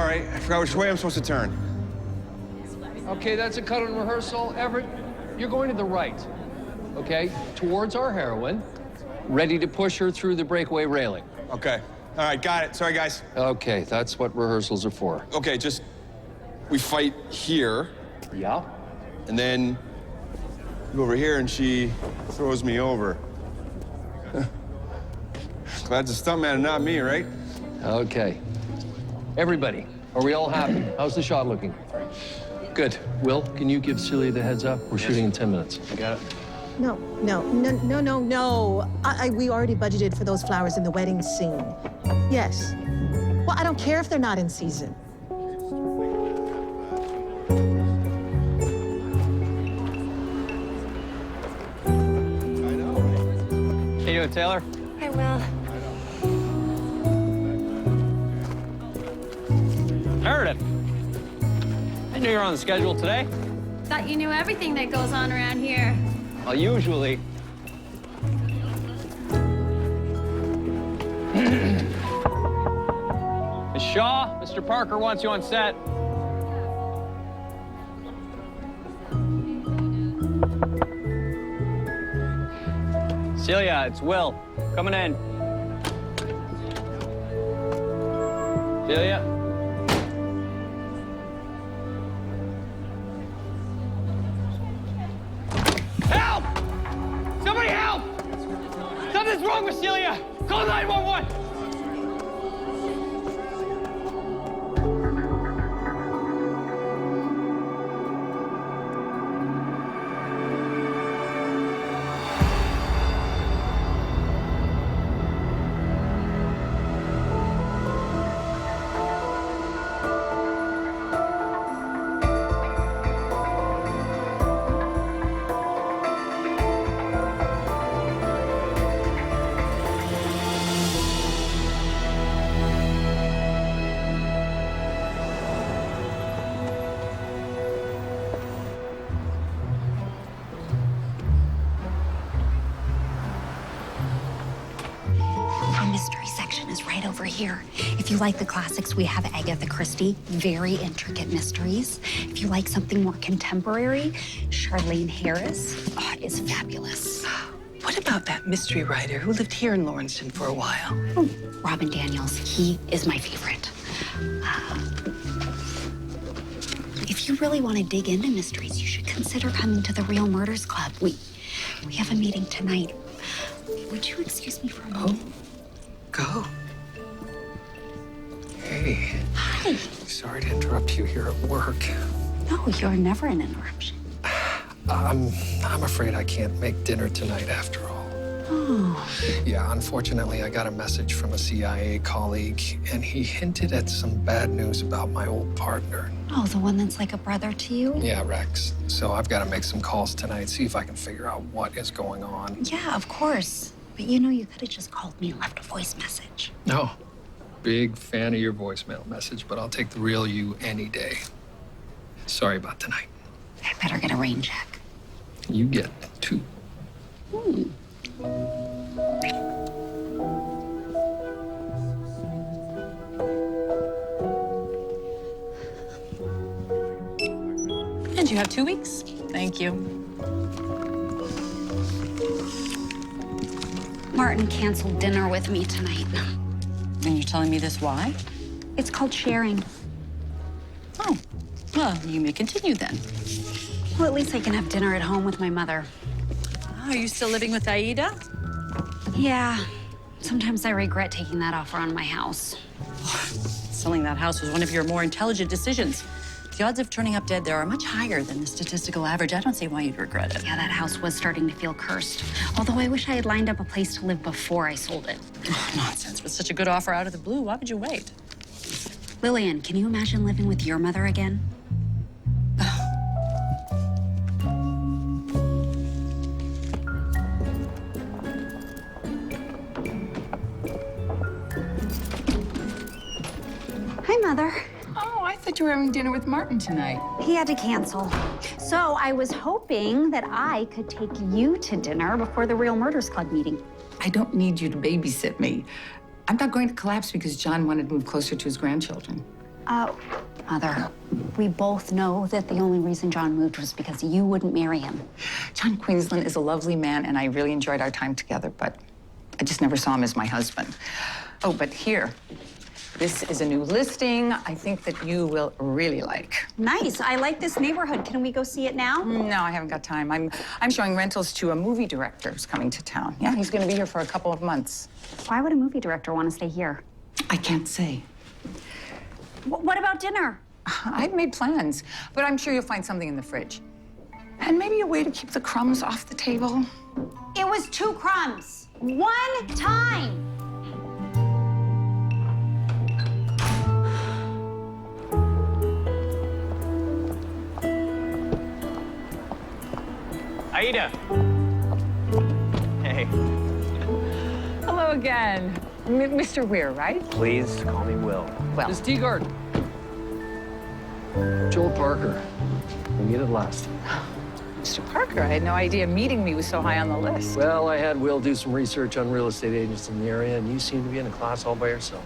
sorry. I forgot which way I'm supposed to turn. Okay, that's a cut on rehearsal. Everett, you're going to the right, okay? Towards our heroine, ready to push her through the breakaway railing. Okay. All right, got it. Sorry, guys. Okay, that's what rehearsals are for. Okay, just, we fight here, Yeah? and then you go over here, and she throws me over. Glad it's a stuntman and not me, right? Okay. Everybody, are we all happy? How's the shot looking? Good. Will, can you give Celia the heads up? We're shooting in 10 minutes. Got it. No. We already budgeted for those flowers in the wedding scene. Yes. Well, I don't care if they're not in season. How you doing, Taylor? I will. Meredith. I knew you were on the schedule today. Thought you knew everything that goes on around here. Well, usually. Miss Shaw, Mr. Parker wants you on set. Celia, it's Will. Coming in. Celia? Help! Somebody help! Something's wrong with Celia! Call 911! Here. If you like the classics, we have Agatha Christie, very intricate mysteries. If you like something more contemporary, Charlaine Harris is fabulous. What about that mystery writer who lived here in Lawrencetown for a while? Oh, Robin Daniels, he is my favorite. If you really want to dig into mysteries, you should consider coming to the Real Murders Club. We have a meeting tonight. Would you excuse me for a moment? Go. Hey. Hi. Sorry to interrupt you here at work. No, you're never an interruption. I'm afraid I can't make dinner tonight after all. Oh. Yeah, unfortunately, I got a message from a CIA colleague, and he hinted at some bad news about my old partner. Oh, the one that's like a brother to you? Yeah, Rex. So I've got to make some calls tonight, see if I can figure out what is going on. Yeah, of course. But you know, you could have just called me and left a voice message. No. Big fan of your voicemail message, but I'll take the real you any day. Sorry about tonight. I better get a rain check. You get two. And you have 2 weeks. Thank you. Martin canceled dinner with me tonight. And you're telling me this why? It's called sharing. Oh, well, you may continue then. Well, at least I can have dinner at home with my mother. Are you still living with Aida? Yeah. Sometimes I regret taking that offer on my house. Selling that house was one of your more intelligent decisions. The odds of turning up dead there are much higher than the statistical average. I don't see why you'd regret it. Yeah, that house was starting to feel cursed. Although I wish I had lined up a place to live before I sold it. Oh, nonsense. With such a good offer out of the blue, why would you wait? Lillian, can you imagine living with your mother again? Hi, Mother. Oh, I thought you were having dinner with Martin tonight. He had to cancel. So I was hoping that I could take you to dinner before the Real Murders Club meeting. I don't need you to babysit me. I'm not going to collapse because John wanted to move closer to his grandchildren. Mother, we both know that the only reason John moved was because you wouldn't marry him. John Queensland is a lovely man, and I really enjoyed our time together, but I just never saw him as my husband. Oh, but here, this is a new listing I think that you will really like. Nice. I like this neighborhood. Can we go see it now? No, I haven't got time. I'm showing rentals to a movie director who's coming to town. Yeah, he's going to be here for a couple of months. Why would a movie director want to stay here? I can't say. What about dinner? I've made plans, but I'm sure you'll find something in the fridge. And maybe a way to keep the crumbs off the table. It was 2 crumbs. 1 time. Aida. Hey. Hello again. Mr. Weir, right? Please call me Will. Well, Miss Teagarden. Joel Parker. We get it last. Mr. Parker, I had no idea meeting me was so high on the list. Well, I had Will do some research on real estate agents in the area, and you seem to be in a class all by yourself.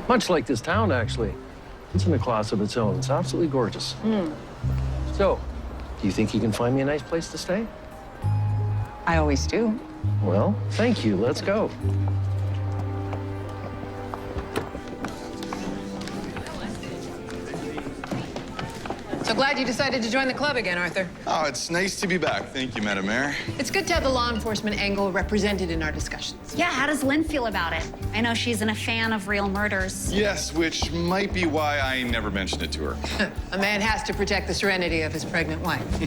Much like this town, actually. It's in a class of its own. It's absolutely gorgeous. So, do you think you can find me a nice place to stay? I always do. Well, thank you. Let's go. So glad you decided to join the club again, Arthur. Oh, it's nice to be back. Thank you, Madam Mayor. It's good to have the law enforcement angle represented in our discussions. Yeah, how does Lynn feel about it? I know she's a fan of real murders. Yes, which might be why I never mentioned it to her. A man has to protect the serenity of his pregnant wife.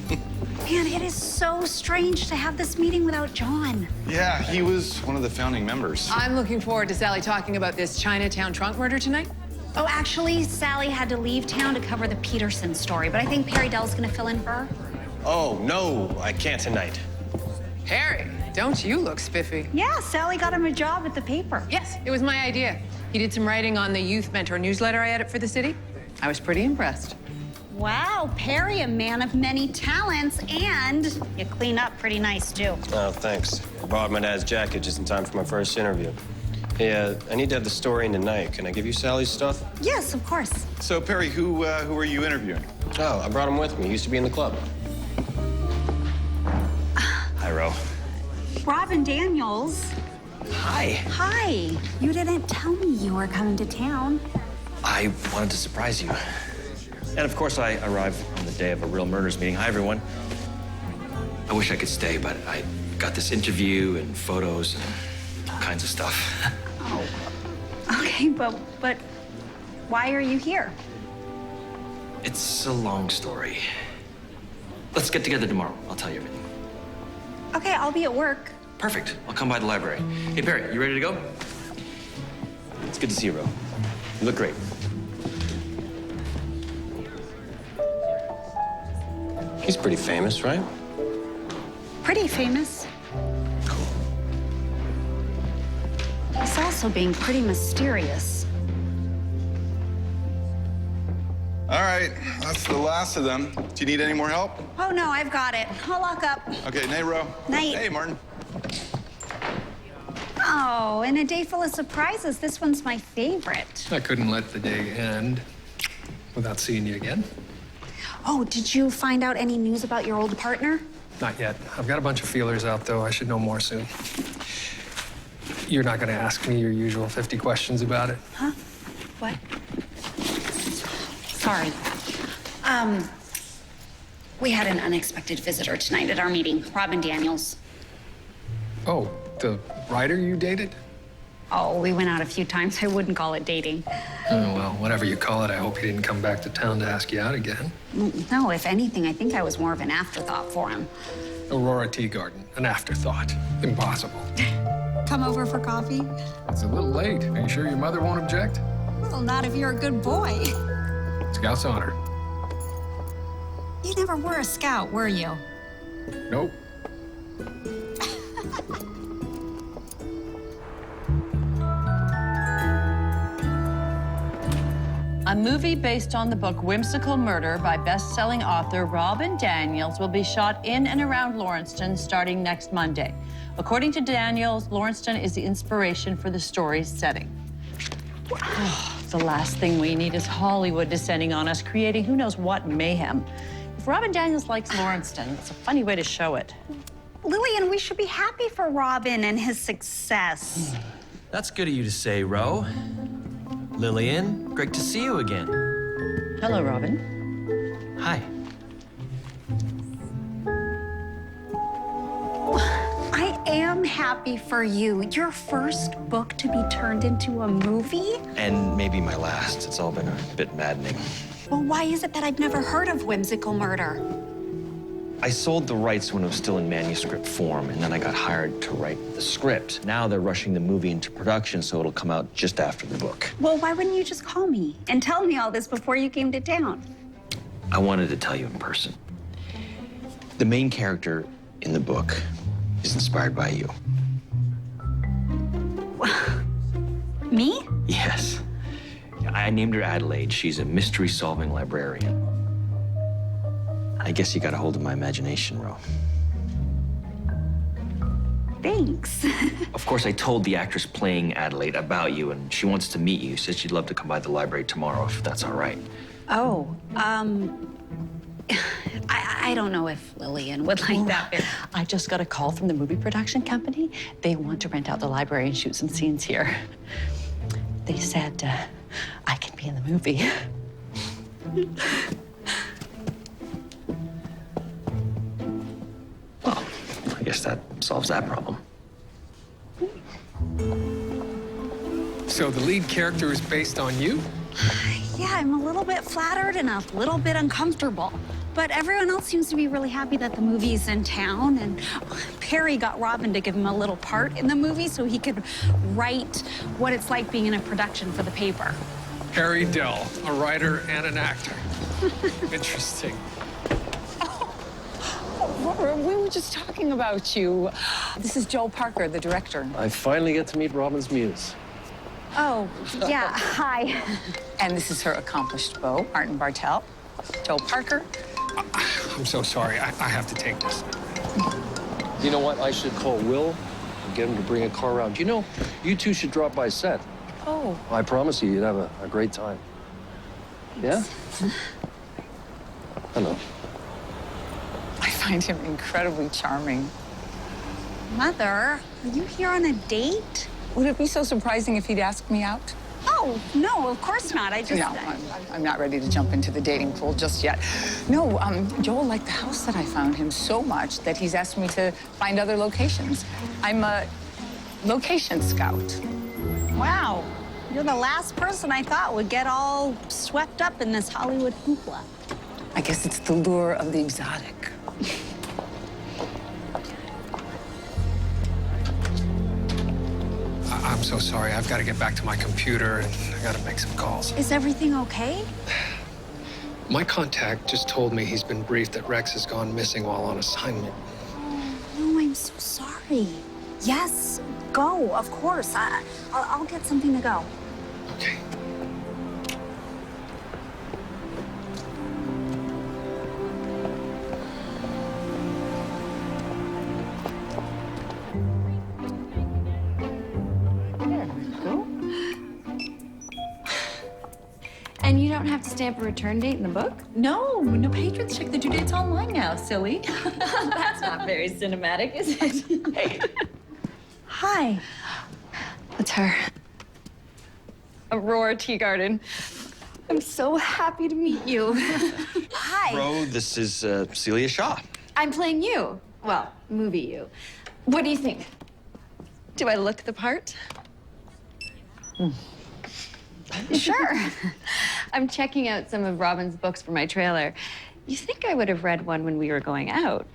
Man, it is so strange to have this meeting without John. Yeah, he was one of the founding members. I'm looking forward to Sally talking about this Chinatown trunk murder tonight. Oh, actually, Sally had to leave town to cover the Peterson story, but I think Perry Dell's gonna fill in for her. Oh, no, I can't tonight. Harry, don't you look spiffy? Yeah, Sally got him a job at the paper. Yes, it was my idea. He did some writing on the Youth Mentor newsletter I edit for the city. I was pretty impressed. Wow, Perry, a man of many talents, and you clean up pretty nice, too. Oh, thanks. I borrowed my dad's jacket just in time for my first interview. Yeah, I need to have the story in tonight. Can I give you Sally's stuff? Yes, of course. So, Perry, who are you interviewing? Oh, I brought him with me. He used to be in the club. Hi, Ro. Robin Daniels. Hi. Hi. You didn't tell me you were coming to town. I wanted to surprise you. And of course, I arrived on the day of a real murders meeting. Hi, everyone. I wish I could stay, but I got this interview and photos and all kinds of stuff. Oh. Okay, but why are you here? It's a long story. Let's get together tomorrow. I'll tell you everything. Okay, I'll be at work. Perfect. I'll come by the library. Hey, Perry, you ready to go? It's good to see you, Ro. You look great. He's pretty famous, right? Pretty famous. Cool. He's also being pretty mysterious. All right, that's the last of them. Do you need any more help? Oh, no, I've got it. I'll lock up. Okay, night, Ro. Night. Hey, Martin. Oh, and a day full of surprises. This one's my favorite. I couldn't let the day end without seeing you again. Oh, did you find out any news about your old partner? Not yet. I've got a bunch of feelers out, though. I should know more soon. You're not going to ask me your usual 50 questions about it? Huh? What? Sorry. We had an unexpected visitor tonight at our meeting, Robin Daniels. Oh, the writer you dated? Oh, we went out a few times. I wouldn't call it dating. Oh, well, whatever you call it, I hope he didn't come back to town to ask you out again. No, if anything, I think I was more of an afterthought for him. Aurora Teagarden, an afterthought. Impossible. Come over for coffee? It's a little late. Are you sure your mother won't object? Well, not if you're a good boy. Scout's honor. You never were a scout, were you? Nope. A movie based on the book Whimsical Murder by best-selling author Robin Daniels will be shot in and around Lawrencetown starting next Monday. According to Daniels, Lawrencetown is the inspiration for the story's setting. The last thing we need is Hollywood descending on us, creating who knows what mayhem. If Robin Daniels likes Lawrencetown, it's a funny way to show it. Lillian, we should be happy for Robin and his success. That's good of you to say, Ro. Lillian, great to see you again. Hello, Robin. Hi. I am happy for you. Your first book to be turned into a movie? And maybe my last. It's all been a bit maddening. Well, why is it that I've never heard of Whimsical Murder? I sold the rights when it was still in manuscript form, and then I got hired to write the script. Now they're rushing the movie into production, so it'll come out just after the book. Well, why wouldn't you just call me and tell me all this before you came to town? I wanted to tell you in person. The main character in the book is inspired by you. Me? Yes. I named her Adelaide. She's a mystery-solving librarian. I guess you got a hold of my imagination, Ro. Thanks. Of course, I told the actress playing Adelaide about you, and she wants to meet you. Said she'd love to come by the library tomorrow, if that's all right. Oh, I don't know if Lillian would like that. I just got a call from the movie production company. They want to rent out the library and shoot some scenes here. They said I can be in the movie. Well, I guess that solves that problem. So the lead character is based on you? Yeah, I'm a little bit flattered and a little bit uncomfortable. But everyone else seems to be really happy that the movie's in town. And Perry got Robin to give him a little part in the movie so he could write what it's like being in a production for the paper. Harry Dell, a writer and an actor. Interesting. Aurora, we were just talking about you. This is Joel Parker, the director. I finally get to meet Robin's muse. Oh, yeah, hi. And this is her accomplished beau, Martin Bartel. Joel Parker. I'm so sorry. I have to take this. You know what? I should call Will and get him to bring a car around. You know, you two should drop by set. Oh. I promise you, you'd have a great time. Yeah? Hello. I find him incredibly charming. Mother, are you here on a date? Would it be so surprising if he'd ask me out? Oh, no, of course not. I just... No, I'm not ready to jump into the dating pool just yet. No, Joel liked the house that I found him so much that he's asked me to find other locations. I'm a location scout. Wow. You're the last person I thought would get all swept up in this Hollywood hoopla. I guess it's the lure of the exotic. I'm so sorry. I've got to get back to my computer, and I got to make some calls. Is everything okay? My contact just told me he's been briefed that Rex has gone missing while on assignment. No, I'm so sorry. Yes, go, of course. I'll get something to go. Okay. And you don't have to stamp a return date in the book? No patrons check the due dates online now, silly. That's not very cinematic, is it? Hey. Hi. That's her. Aurora Teagarden. I'm so happy to meet you. Hi. Ro, this is Celia Shaw. I'm playing you. Well, movie you. What do you think? Do I look the part? Sure. I'm checking out some of Robin's books for my trailer. You think I would have read one when we were going out?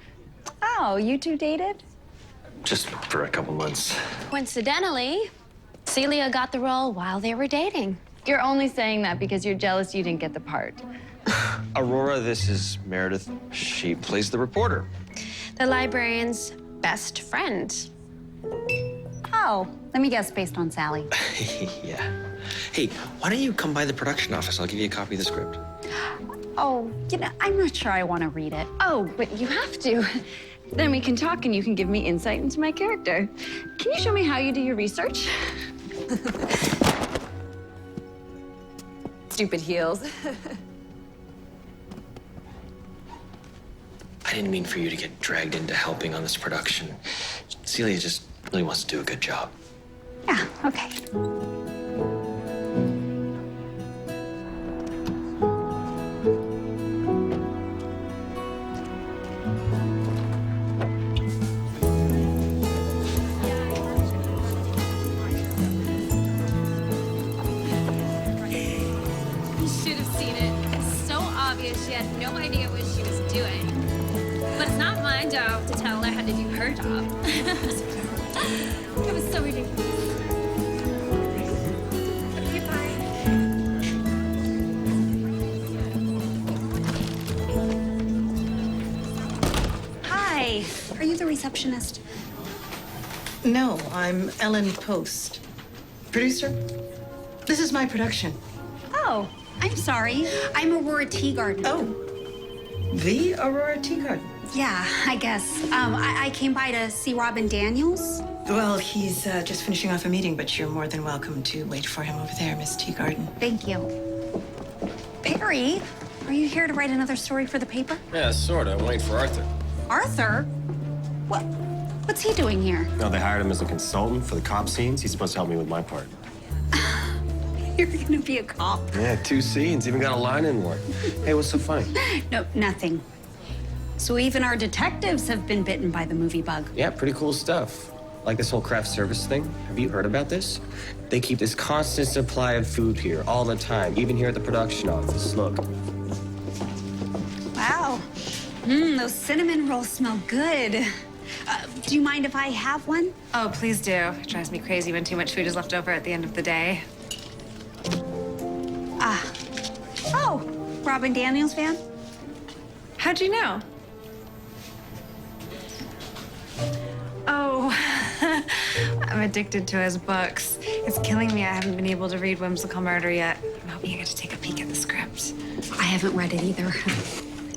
Oh, you two dated? Just for a couple months. Coincidentally, Celia got the role while they were dating. You're only saying that because you're jealous you didn't get the part. Aurora, this is Meredith. She plays the reporter. The librarian's best friend. Oh, let me guess, based on Sally. Yeah. Hey, why don't you come by the production office? I'll give you a copy of the script. Oh, I'm not sure I want to read it. Oh, but you have to. Then we can talk and you can give me insight into my character. Can you show me how you do your research? stupid heels. I didn't mean for you to get dragged into helping on this production. Celia just really wants to do a good job. Yeah, okay. You should have seen it. It's so obvious she had no idea what she was doing. But it's not my job to tell her how to do her job. It was so ridiculous. Okay, bye. Hi, are you the receptionist? No, I'm Ellen Post. Producer, this is my production. Oh, I'm sorry. I'm Aurora Teagarden. Oh, the Aurora Teagarden. Yeah, I guess. I came by to see Robin Daniels. Well, he's just finishing off a meeting, but you're more than welcome to wait for him over there, Miss Teagarden. Thank you. Perry, are you here to write another story for the paper? Yeah, sort of. I'm waiting for Arthur. Arthur? What's he doing here? No, they hired him as a consultant for the cop scenes. He's supposed to help me with my part. You're gonna be a cop. Yeah, 2 scenes. Even got a line in one. Hey, what's so funny? No, nothing. So even our detectives have been bitten by the movie bug. Yeah, pretty cool stuff. Like this whole craft service thing. Have you heard about this? They keep this constant supply of food here all the time, even here at the production office. Look. Wow. Those cinnamon rolls smell good. Do you mind if I have one? Oh, please do. It drives me crazy when too much food is left over at the end of the day. Oh, Robin Daniels fan? How'd you know? Oh, I'm addicted to his books. It's killing me I haven't been able to read Whimsical Murder yet. I'm hoping I get to take a peek at the script. I haven't read it either.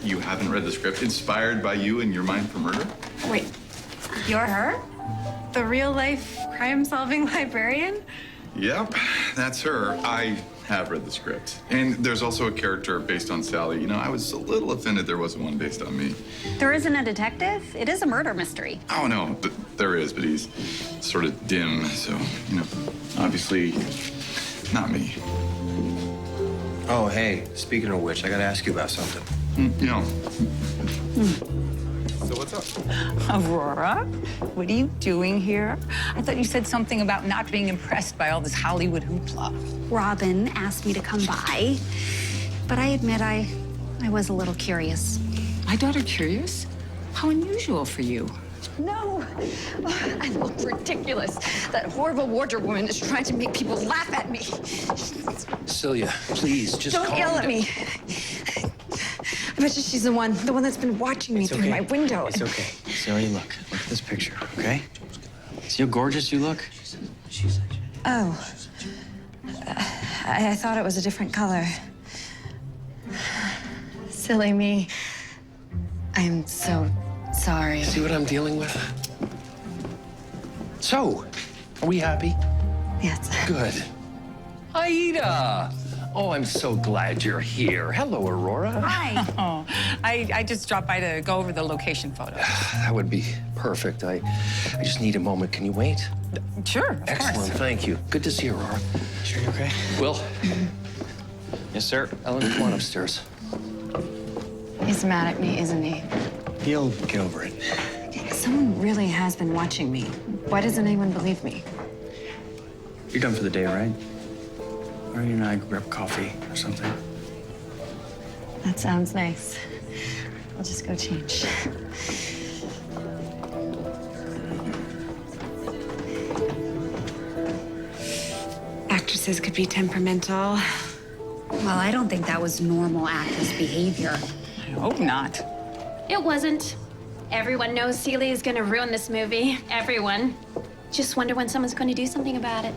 You haven't read the script inspired by you and Your Mind for Murder? Wait, you're her? The real-life crime-solving librarian? Yep, that's her. I have read the script. And there's also a character based on Sally. You know, I was a little offended there wasn't one based on me. There isn't a detective? It is a murder mystery. Oh, no, but there is, but he's sort of dim, so, you know, obviously not me. Oh, hey, speaking of which, I gotta ask you about something. You know. So what's up? Aurora, what are you doing here? I thought you said something about not being impressed by all this Hollywood hoopla. Robin asked me to come by, but I admit I was a little curious. My daughter curious? How unusual for you. No. I look ridiculous. That horrible wardrobe woman is trying to make people laugh at me. Celia, please, just Don't yell at me. I bet you she's the one that's been watching me through my window. It's okay. Celia, look at this picture, okay? See how gorgeous you look? Oh. I thought it was a different color. Silly me. I'm so sorry. See what I'm dealing with? So, are we happy? Yes. Good. Aida! Oh, I'm so glad you're here. Hello, Aurora. Hi. Oh, I just dropped by to go over the location photos. That would be perfect. I just need a moment. Can you wait? Sure, of Excellent, course. thank you. Good to see you, Aurora. Sure you're okay? Will, Yes, sir. Ellen, come on upstairs. He's mad at me, isn't he? He'll get over it. Someone really has been watching me. Why doesn't anyone believe me? You're done for the day, right? Or you and I grab coffee or something. That sounds nice. I'll just go change. Actresses could be temperamental. Well, I don't think that was normal actress behavior. I hope not. It wasn't. Everyone knows Celia is going to ruin this movie. Everyone. Just wonder when someone's going to do something about it.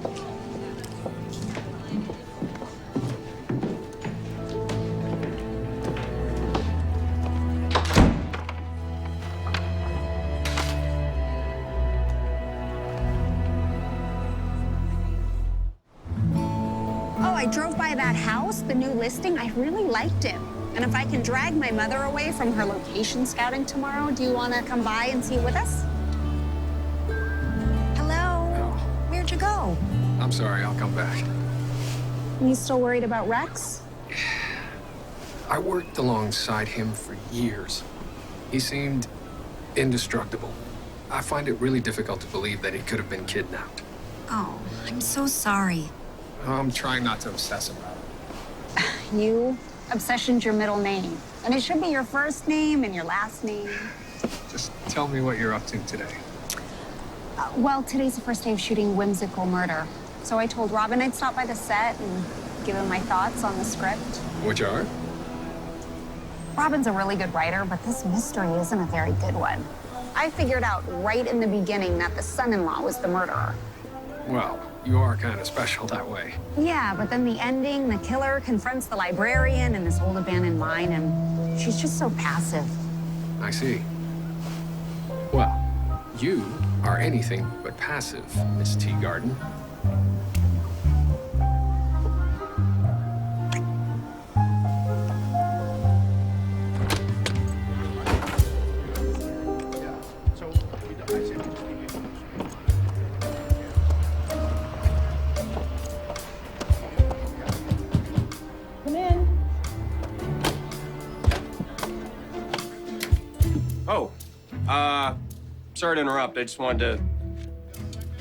Oh, I drove by that house, the new listing. I really liked it. And if I can drag my mother away from her location scouting tomorrow, do you want to come by and see it with us? Hello? Oh. Where'd you go? I'm sorry, I'll come back. You still worried about Rex? I worked alongside him for years. He seemed indestructible. I find it really difficult to believe that he could have been kidnapped. Oh, I'm so sorry. I'm trying not to obsess about it. You? Obsession's your middle name. And it should be your first name and your last name. Just tell me what you're up to today. Well, today's the first day of shooting Whimsical Murder. So I told Robin I'd stop by the set and give him my thoughts on the script. Which are? Robin's a really good writer, but this mystery isn't a very good one. I figured out right in the beginning that the son-in-law was the murderer. Well, you are kind of special that way. Yeah, but then the ending, the killer confronts the librarian in this old abandoned mine, and she's just so passive. I see. Well, you are anything but passive, Miss Teagarden. Sorry to interrupt. I just wanted to...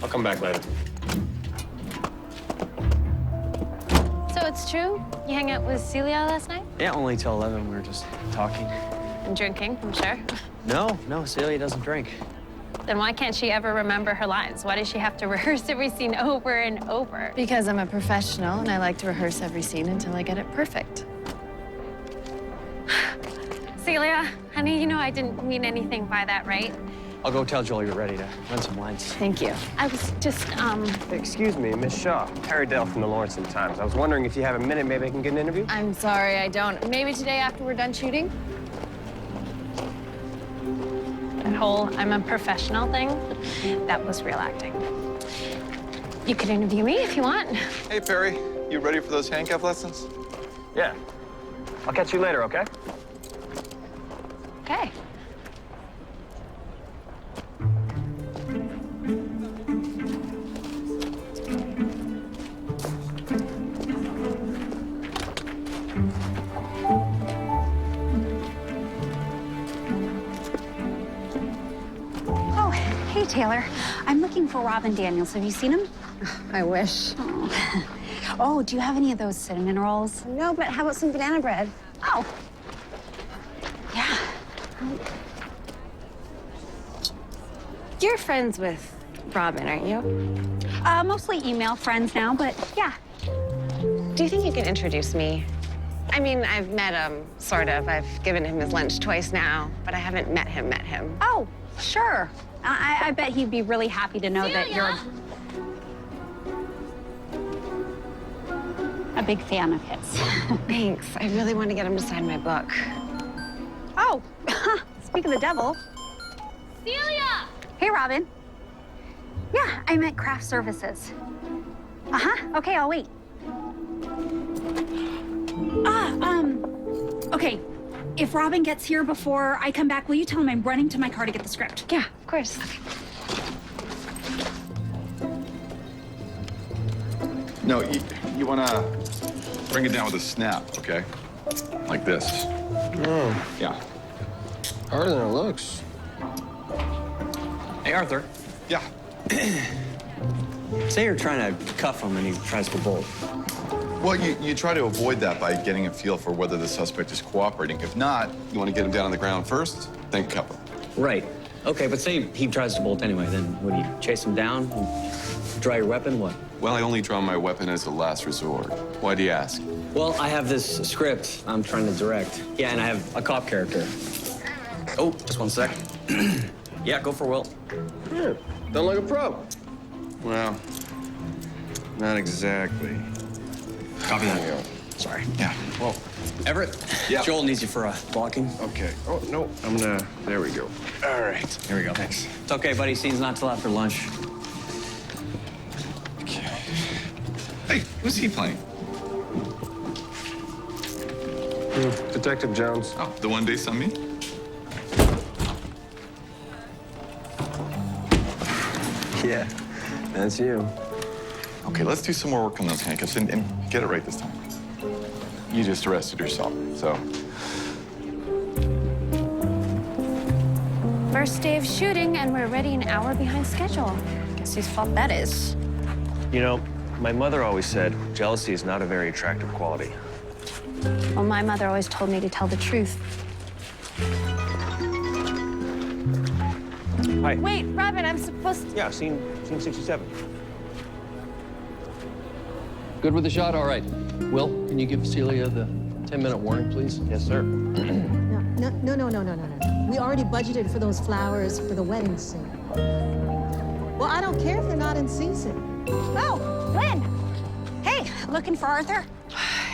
I'll come back later. So it's true? You hang out with Celia last night? Yeah, only till 11. We were just talking. And drinking, I'm sure. No, Celia doesn't drink. Then why can't she ever remember her lines? Why does she have to rehearse every scene over and over? Because I'm a professional and I like to rehearse every scene until I get it perfect. Celia, honey, you know I didn't mean anything by that, right? I'll go tell Joel you're ready to run some lines. Thank you. I was just, Excuse me, Miss Shaw. Harry Dale from the Lawrence Times. I was wondering if you have a minute, maybe I can get an interview? I'm sorry, I don't. Maybe today after we're done shooting? That whole I'm a professional thing, that was real acting. You could interview me if you want. Hey, Perry. You ready for those handcuff lessons? Yeah. I'll catch you later, okay? Okay. Oh, hey, Taylor. I'm looking for Robin Daniels. Have you seen him? I wish. Oh, do you have any of those cinnamon rolls? No, but how about some banana bread? Oh. Yeah. You're friends with Robin, aren't you? Mostly email friends now, but yeah. Do you think you can introduce me? I mean, I've met him, sort of. I've given him his lunch twice now, but I haven't met him. Oh, sure. I bet he'd be really happy to know that you're a big fan of his. Thanks. I really want to get him to sign my book. Oh, speak of the devil. Celia! Hey, Robin. Yeah, I'm at Craft Services. Okay, I'll wait. Okay. If Robin gets here before I come back, will you tell him I'm running to my car to get the script? Yeah, of course. Okay. No, you want to bring it down with a snap, okay? Like this. Oh. Yeah. Harder than it looks. Hey, Arthur. Yeah. Say you're trying to cuff him and he tries to bolt. Well, you try to avoid that by getting a feel for whether the suspect is cooperating. If not, you want to get him down on the ground first, then cuff him. Right. Okay, but say he tries to bolt anyway, then would you chase him down and draw your weapon? What? Well, I only draw my weapon as a last resort. Why do you ask? Well, I have this script I'm trying to direct. Yeah, and I have a cop character. Oh, just one sec. Yeah, go for Will. Yeah, done like a pro. Well, not exactly. Copy that. Sorry. Yeah. Well, Everett, yeah. Joel needs you for blocking. Okay. Oh, no, I'm gonna, there we go. All right. Here we go. Thanks. It's okay, buddy. Scene's not till after lunch. Okay. Hey, who's he playing? Detective Jones. Oh, the one based on me? Yeah, that's you. Okay, let's do some more work on those handcuffs and get it right this time. You just arrested yourself, so. First day of shooting, and we're already an hour behind schedule. Guess whose fault that is. You know, my mother always said jealousy is not a very attractive quality. Well, my mother always told me to tell the truth. Hi. Wait, Robin, I'm supposed to... Yeah, scene 67. Good with the shot? All right. Will, can you give Celia the 10-minute warning, please? Yes, sir. No. We already budgeted for those flowers for the wedding scene. Well, I don't care if they're not in season. Oh, Lynn. Hey, looking for Arthur?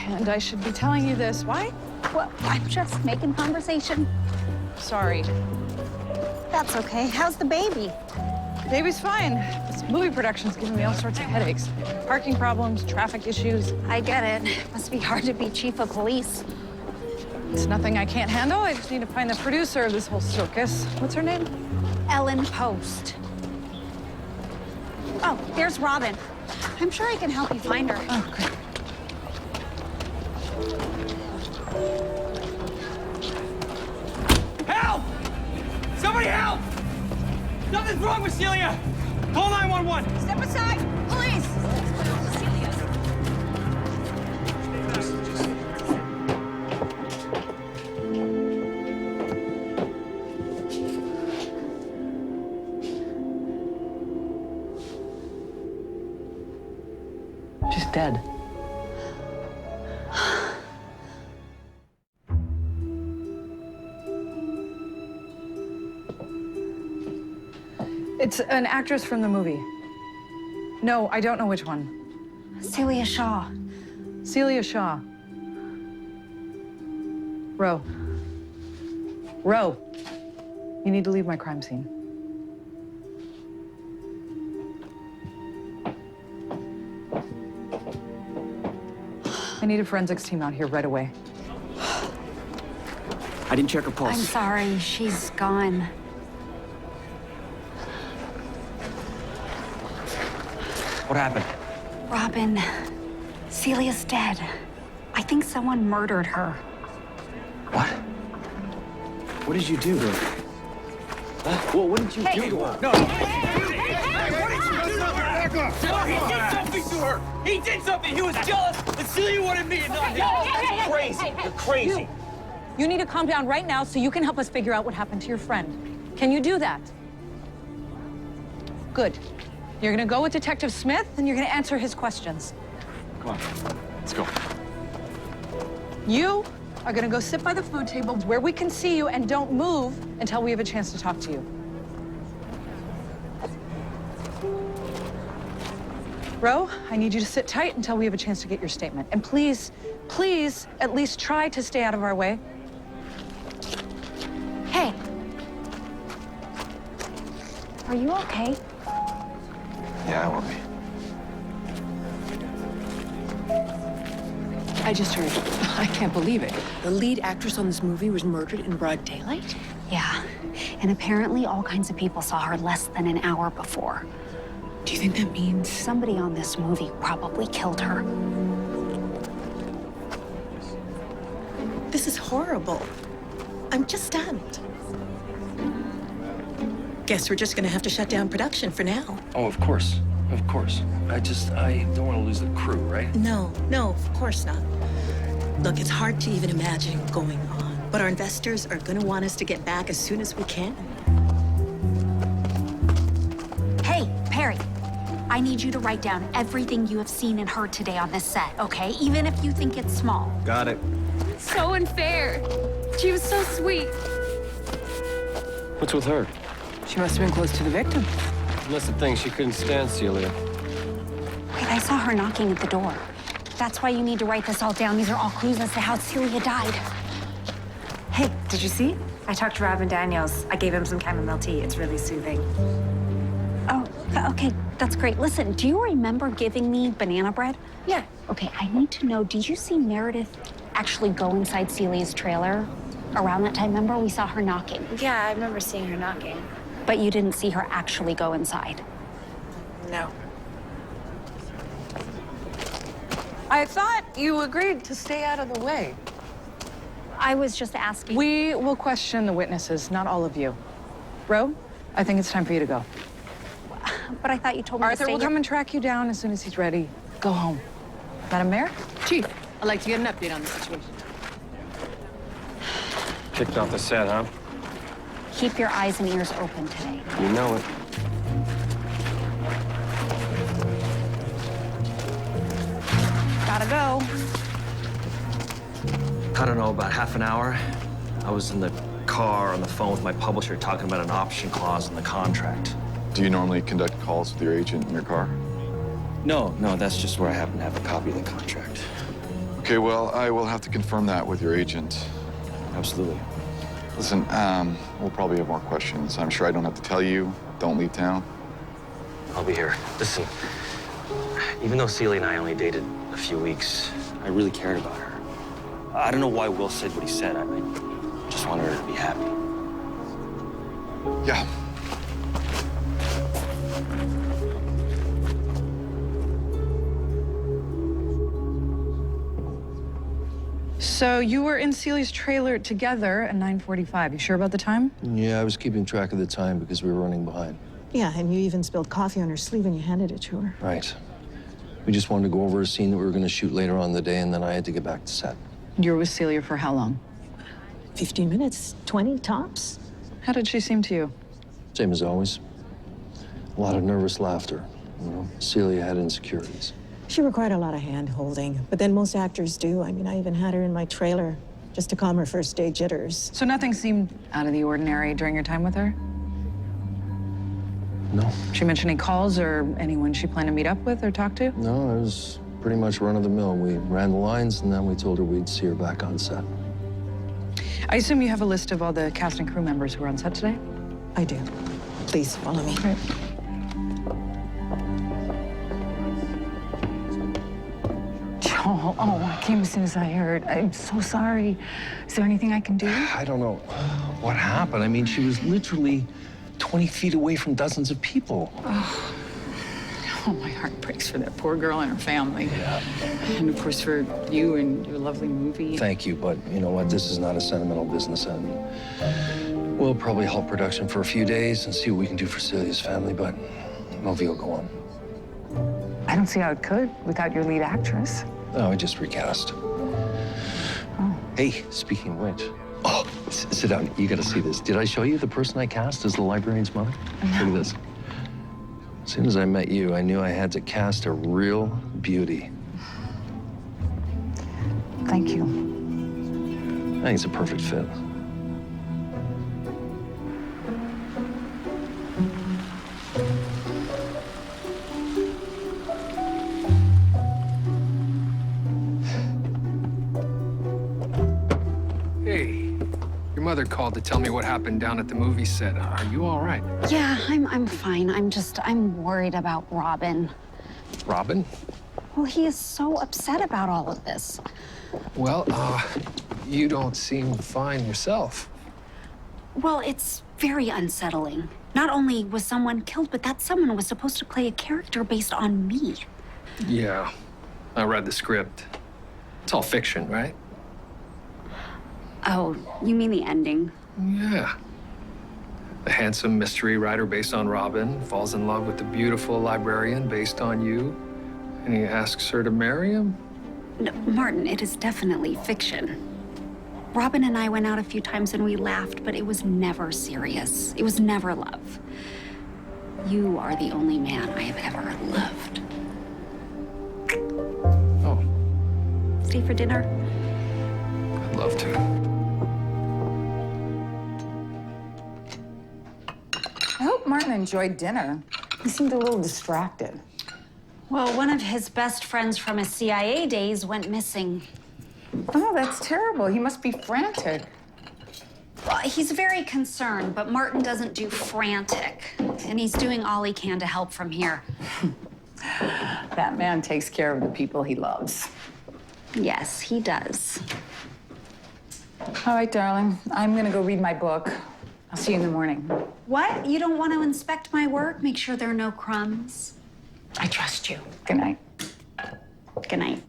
And I should be telling you this. Why? Well, I'm just making conversation. Sorry. That's okay. How's the baby? Baby's fine. This movie production's giving me all sorts of headaches. Parking problems, traffic issues. I get it. Must be hard to be chief of police. It's nothing I can't handle. I just need to find the producer of this whole circus. What's her name? Ellen Post. Oh, there's Robin. I'm sure I can help you find her. Oh, good. Help! Somebody help! Nothing's wrong with Celia! Call 911! Step aside! Police! She's dead. It's an actress from the movie. No, I don't know which one. Celia Shaw. Celia Shaw. Roe. Roe. You need to leave my crime scene. I need a forensics team out here right away. I didn't check her pulse. I'm sorry, she's gone. What happened? Robin, Celia's dead. I think someone murdered her. What? What did you do to her? Well, what did you do to her? No! He did something to her! He did something! He was jealous, and Celia wanted me and not him! You're crazy! You're crazy! You need to calm down right now so you can help us figure out what happened to your friend. Can you do that? Good. You're gonna go with Detective Smith, and you're gonna answer his questions. Come on, let's go. You are gonna go sit by the food table where we can see you, and don't move until we have a chance to talk to you. Ro, I need you to sit tight until we have a chance to get your statement. And please, please, at least try to stay out of our way. Hey. Are you okay? Yeah, I will be. I just heard. I can't believe it. The lead actress on this movie was murdered in broad daylight? Yeah. And apparently all kinds of people saw her less than an hour before. Do you think that means... Somebody on this movie probably killed her. This is horrible. I'm just stunned. Guess we're just gonna have to shut down production for now. Oh, of course. Of course. I don't want to lose the crew, right? No, of course not. Look, it's hard to even imagine going on, but our investors are gonna want us to get back as soon as we can. Hey, Perry. I need you to write down everything you have seen and heard today on this set, okay? Even if you think it's small. Got it. So unfair. She was so sweet. What's with her? She must have been close to the victim. Unless the thing she couldn't stand Celia. Wait, I saw her knocking at the door. That's why you need to write this all down. These are all clues as to how Celia died. Hey, did you see? I talked to Robin Daniels. I gave him some chamomile tea. It's really soothing. Oh, okay, that's great. Listen, do you remember giving me banana bread? Yeah. Okay, I need to know, did you see Meredith actually go inside Celia's trailer around that time? Remember, we saw her knocking. Yeah, I remember seeing her knocking. But you didn't see her actually go inside? No. I thought you agreed to stay out of the way. I was just asking. We will question the witnesses, not all of you. Ro, I think it's time for you to go. But I thought you told me to Arthur stay will here. come and track you down as soon as he's ready. Go home. Madam Mayor? Chief, I'd like to get an update on the situation. Kicked off the set, huh? Keep your eyes and ears open today. You know it. Gotta go. I don't know, about half an hour. I was in the car on the phone with my publisher talking about an option clause in the contract. Do you normally conduct calls with your agent in your car? No, that's just where I happen to have a copy of the contract. Okay, well, I will have to confirm that with your agent. Absolutely. Listen, we'll probably have more questions. I'm sure I don't have to tell you. Don't leave town. I'll be here. Listen, even though Celia and I only dated a few weeks, I really cared about her. I don't know why Will said what he said. I just wanted her to be happy. Yeah. So you were in Celia's trailer together at 9:45. You sure about the time? Yeah, I was keeping track of the time because we were running behind. Yeah, and you even spilled coffee on her sleeve when you handed it to her. Right. We just wanted to go over a scene that we were going to shoot later on in the day, and then I had to get back to set. You were with Celia for how long? 15 minutes, 20 tops. How did she seem to you? Same as always. A lot of nervous laughter. You know, Celia had insecurities. She required a lot of hand-holding, but then most actors do. I mean, I even had her in my trailer just to calm her first day jitters. So nothing seemed out of the ordinary during your time with her? No. She mention any calls or anyone she planned to meet up with or talk to? No, it was pretty much run-of-the-mill. We ran the lines, and then we told her we'd see her back on set. I assume you have a list of all the cast and crew members who were on set today? I do. Please follow me. Right. Oh, I came as soon as I heard. I'm so sorry. Is there anything I can do? I don't know what happened. I mean, she was literally 20 feet away from dozens of people. Oh, my heart breaks for that poor girl and her family. Yeah. And of course for you and your lovely movie. Thank you, but you know what? This is not a sentimental business, and we'll probably halt production for a few days and see what we can do for Celia's family, but the movie will go on. I don't see how it could without your lead actress. No, I just recast. Oh. Hey, speaking of which, sit down. You got to see this. Did I show you the person I cast as the librarian's mother? No. Look at this. As soon as I met you, I knew I had to cast a real beauty. Thank you. I think it's a perfect fit. Hey, your mother called to tell me what happened down at the movie set. Are you all right? Yeah, I'm fine. I'm worried about Robin. Robin? Well, he is so upset about all of this. Well, you don't seem fine yourself. Well, it's very unsettling. Not only was someone killed, but that someone was supposed to play a character based on me. Yeah, I read the script. It's all fiction, right? Oh, you mean the ending? Yeah. The handsome mystery writer based on Robin falls in love with the beautiful librarian based on you, and he asks her to marry him? No, Martin, it is definitely fiction. Robin and I went out a few times and we laughed, but it was never serious. It was never love. You are the only man I have ever loved. Oh. Stay for dinner? I'd love to. I hope Martin enjoyed dinner. He seemed a little distracted. Well, one of his best friends from his CIA days went missing. Oh, that's terrible. He must be frantic. Well, he's very concerned, but Martin doesn't do frantic. And he's doing all he can to help from here. That man takes care of the people he loves. Yes, he does. All right, darling. I'm gonna go read my book. I'll see you in the morning. What? You don't want to inspect my work? Make sure there are no crumbs? I trust you. Good night. Good night.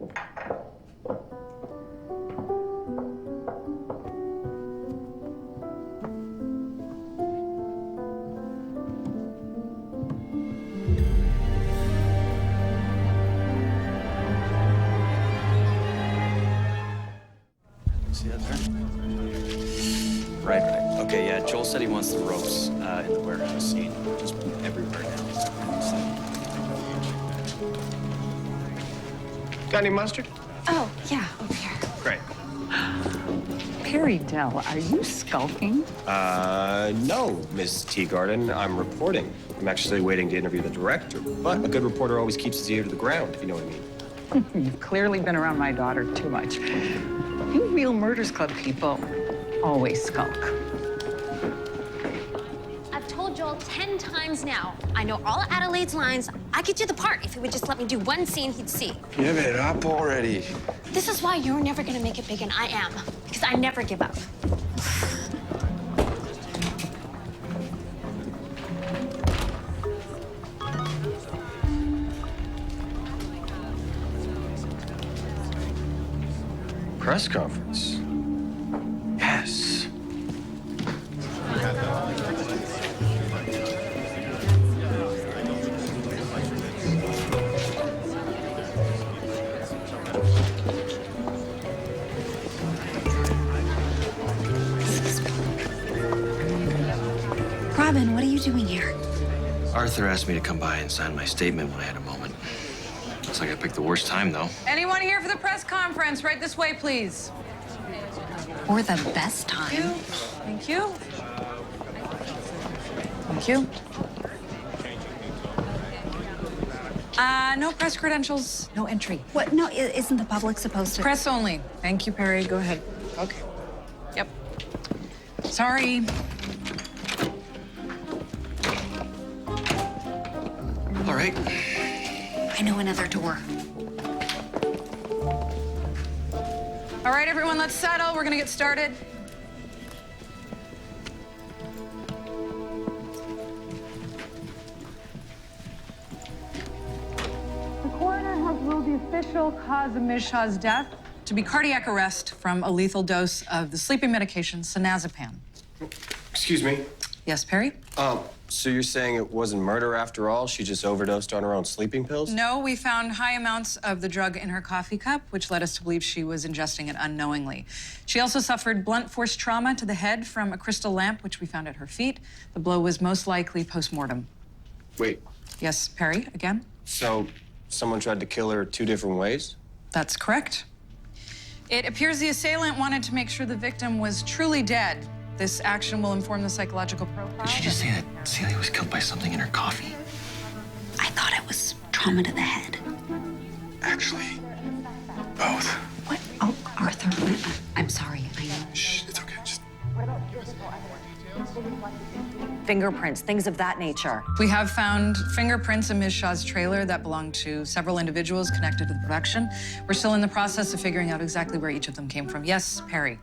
See that there? Right. Okay, yeah, Joel said he wants the ropes in the warehouse scene. Just everywhere now. Got any mustard? Oh, yeah, over here. Great. Perry Dell, are you skulking? No, Miss Teagarden. I'm reporting. I'm actually waiting to interview the director, but a good reporter always keeps his ear to the ground, if you know what I mean. You've clearly been around my daughter too much. You Real Murders Club people always skulk. I've told Joel 10 times now. I know all of Adelaide's lines. I could do the part. If he would just let me do one scene, he'd see. Give it up already. This is why you're never gonna make it big, and I am. Because I never give up. Press conference. Yes. Robin, what are you doing here? Arthur asked me to come by and sign my statement when I had a moment. Looks like I picked the worst time, though. Anyone here for the press conference? Right this way, please. Or the best time. Thank you. Thank you. No press credentials, no entry. What? No, isn't the public supposed to? Press only. Thank you, Perry. Go ahead. Okay. Yep. Sorry. All right. I know another door. All right, everyone, let's settle. We're gonna get started. The coroner has ruled the official cause of Ms. Shaw's death to be cardiac arrest from a lethal dose of the sleeping medication Sinazepam. Excuse me. Yes, Perry? So you're saying it wasn't murder after all? She just overdosed on her own sleeping pills? No, we found high amounts of the drug in her coffee cup, which led us to believe she was ingesting it unknowingly. She also suffered blunt force trauma to the head from a crystal lamp, which we found at her feet. The blow was most likely post-mortem. Wait, Yes, Perry, again? so someone tried to kill her 2 different ways? That's correct. It appears the assailant wanted to make sure the victim was truly dead. This action will inform the psychological profile. Did she just say that Celia was killed by something in her coffee? I thought it was trauma to the head. Actually, both. What? Oh, Arthur, I'm sorry. I know. Shh, it's okay. Just Fingerprints, things of that nature. We have found fingerprints in Ms. Shaw's trailer that belong to several individuals connected to the production. We're still in the process of figuring out exactly where each of them came from. Yes, Perry.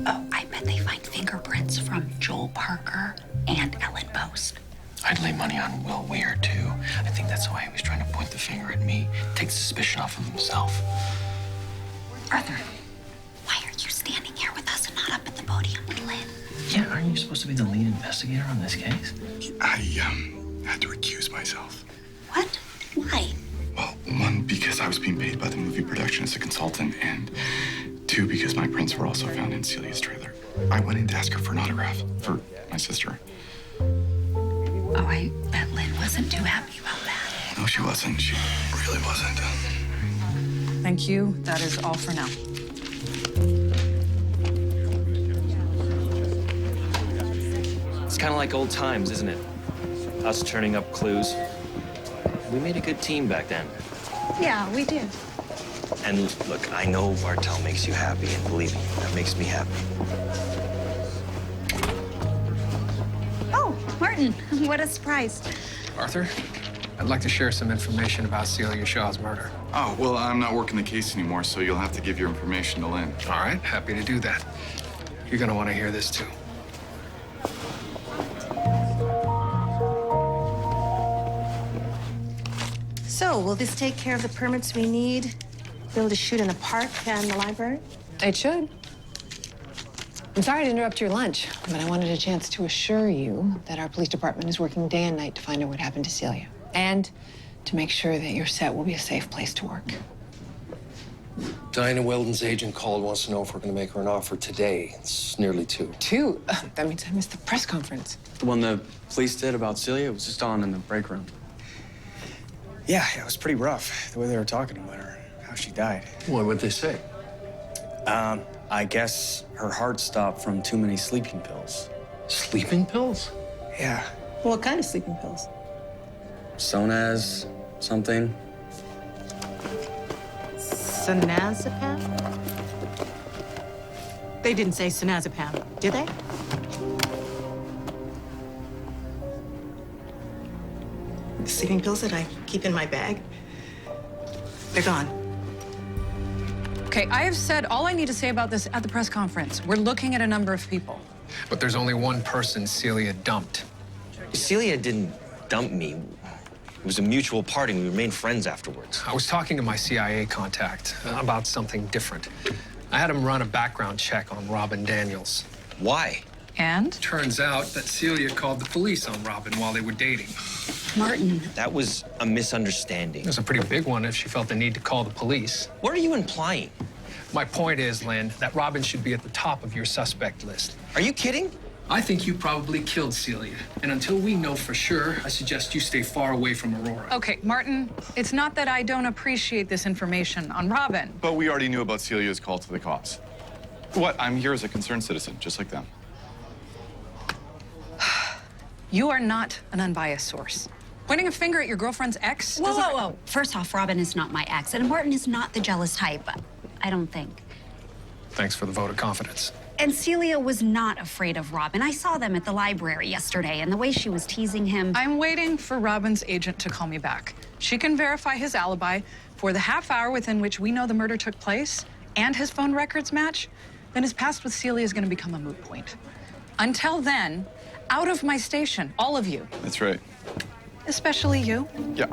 Oh, I bet they find fingerprints from Joel Parker and Ellen Post. I'd lay money on Will Weir, too. I think that's why he was trying to point the finger at me, take the suspicion off of himself. Arthur, why are you standing here with us and not up at the podium with Lynn? Yeah, aren't you supposed to be the lead investigator on this case? I had to recuse myself. What? Why? Well, 1, because I was being paid by the movie production as a consultant, and 2, because my prints were also found in Celia's trailer. I went in to ask her for an autograph for my sister. Oh, I bet Lynn wasn't too happy about that. No, she wasn't. She really wasn't. Thank you. That is all for now. It's kind of like old times, isn't it? Us turning up clues. We made a good team back then. Yeah, we did. And look, I know Bartel makes you happy, and believe me, that makes me happy. Oh, Martin, what a surprise. Arthur, I'd like to share some information about Celia Shaw's murder. Oh, well, I'm not working the case anymore, so you'll have to give your information to Lynn. All right, happy to do that. You're gonna want to hear this too. So, will this take care of the permits we need? Be able to shoot in the park and the library? It should. I'm sorry to interrupt your lunch, but I wanted a chance to assure you that our police department is working day and night to find out what happened to Celia, and to make sure that your set will be a safe place to work. Dinah Weldon's agent called, wants to know if we're going to make her an offer today. It's nearly 2. 2? That means I missed the press conference. The one the police did about Celia, it was just on in the break room. Yeah, it was pretty rough, the way they were talking about her, how she died. What would they say? I guess her heart stopped from too many sleeping pills. Sleeping pills? Yeah. What kind of sleeping pills? Sonaz, something. Sinazepam? They didn't say sinazepam, did they? The sleeping pills that I keep in my bag, they're gone. Okay, I have said all I need to say about this at the press conference. We're looking at a number of people. But there's only one person Celia dumped. Celia didn't dump me. It was a mutual parting. We remained friends afterwards. I was talking to my CIA contact about something different. I had him run a background check on Robin Daniels. Why? And? Turns out that Celia called the police on Robin while they were dating. Martin. That was a misunderstanding. It was a pretty big one if she felt the need to call the police. What are you implying? My point is, Lynn, that Robin should be at the top of your suspect list. Are you kidding? I think you probably killed Celia. And until we know for sure, I suggest you stay far away from Aurora. Okay, Martin, it's not that I don't appreciate this information on Robin. But we already knew about Celia's call to the cops. What? I'm here as a concerned citizen, just like them. You are not an unbiased source. Pointing a finger at your girlfriend's ex? Whoa, whoa, whoa. First off, Robin is not my ex, and Martin is not the jealous type, I don't think. Thanks for the vote of confidence. And Celia was not afraid of Robin. I saw them at the library yesterday, and the way she was teasing him. I'm waiting for Robin's agent to call me back. She can verify his alibi for the half hour within which we know the murder took place, and his phone records match, then his past with Celia is going to become a moot point. Until then, out of my station, all of you. That's right. Especially you. Yeah.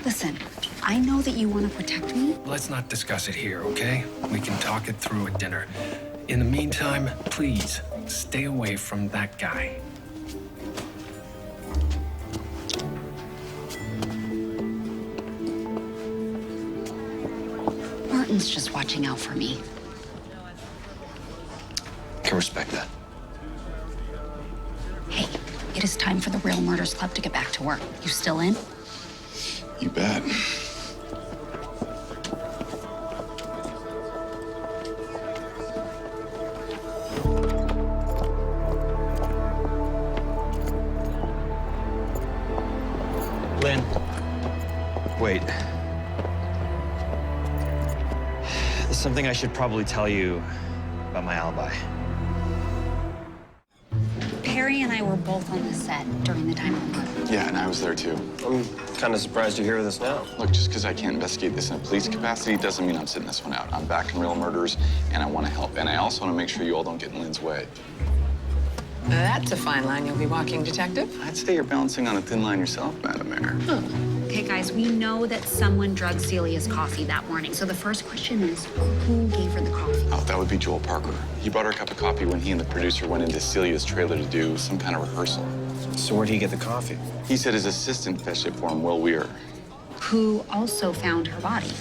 Listen, I know that you want to protect me. Let's not discuss it here, okay? We can talk it through at dinner. In the meantime, please, stay away from that guy. Martin's just watching out for me. I can respect that. Hey, it is time for the Real Murders Club to get back to work. You still in? You bet. Lynn. Wait. There's something I should probably tell you about my alibi. Perry and I were both on the set during the time of the murder. Yeah, and I was there too. I'm kind of surprised to hear this now. Look, just because I can't investigate this in a police capacity doesn't mean I'm sitting this one out. I'm back in Real Murders, and I want to help. And I also want to make sure you all don't get in Lynn's way. That's a fine line you'll be walking, Detective. I'd say you're balancing on a thin line yourself, Madam Mayor. Okay, guys, we know that someone drugged Celia's coffee that morning. So the first question is, who gave her the coffee? Oh, that would be Joel Parker. He brought her a cup of coffee when he and the producer went into Celia's trailer to do some kind of rehearsal. So where'd he get the coffee? He said his assistant fetched it for him, Will Weir. Who also found her body.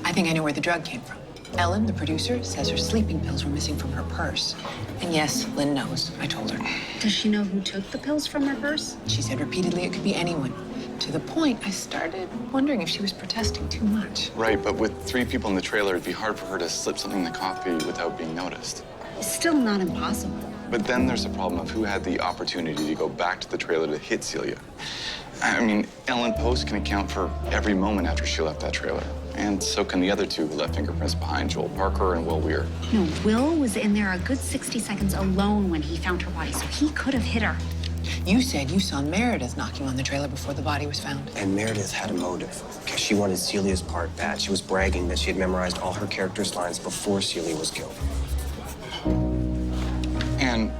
I think I know where the drug came from. Ellen, the producer, says her sleeping pills were missing from her purse. And yes, Lynn knows. I told her. Does she know who took the pills from her purse? She said repeatedly it could be anyone. To the point, I started wondering if she was protesting too much. Right, but with 3 people in the trailer, it'd be hard for her to slip something in the coffee without being noticed. It's still not impossible. But then there's the problem of who had the opportunity to go back to the trailer to hit Celia. I mean, Ellen Post can account for every moment after she left that trailer. And so can the other 2 who left fingerprints behind, Joel Parker and Will Weir. No, Will was in there a good 60 seconds alone when he found her body, so he could have hit her. You said you saw Meredith knocking on the trailer before the body was found. And Meredith had a motive. Okay, she wanted Celia's part bad. She was bragging that she had memorized all her characters' lines before Celia was killed. And,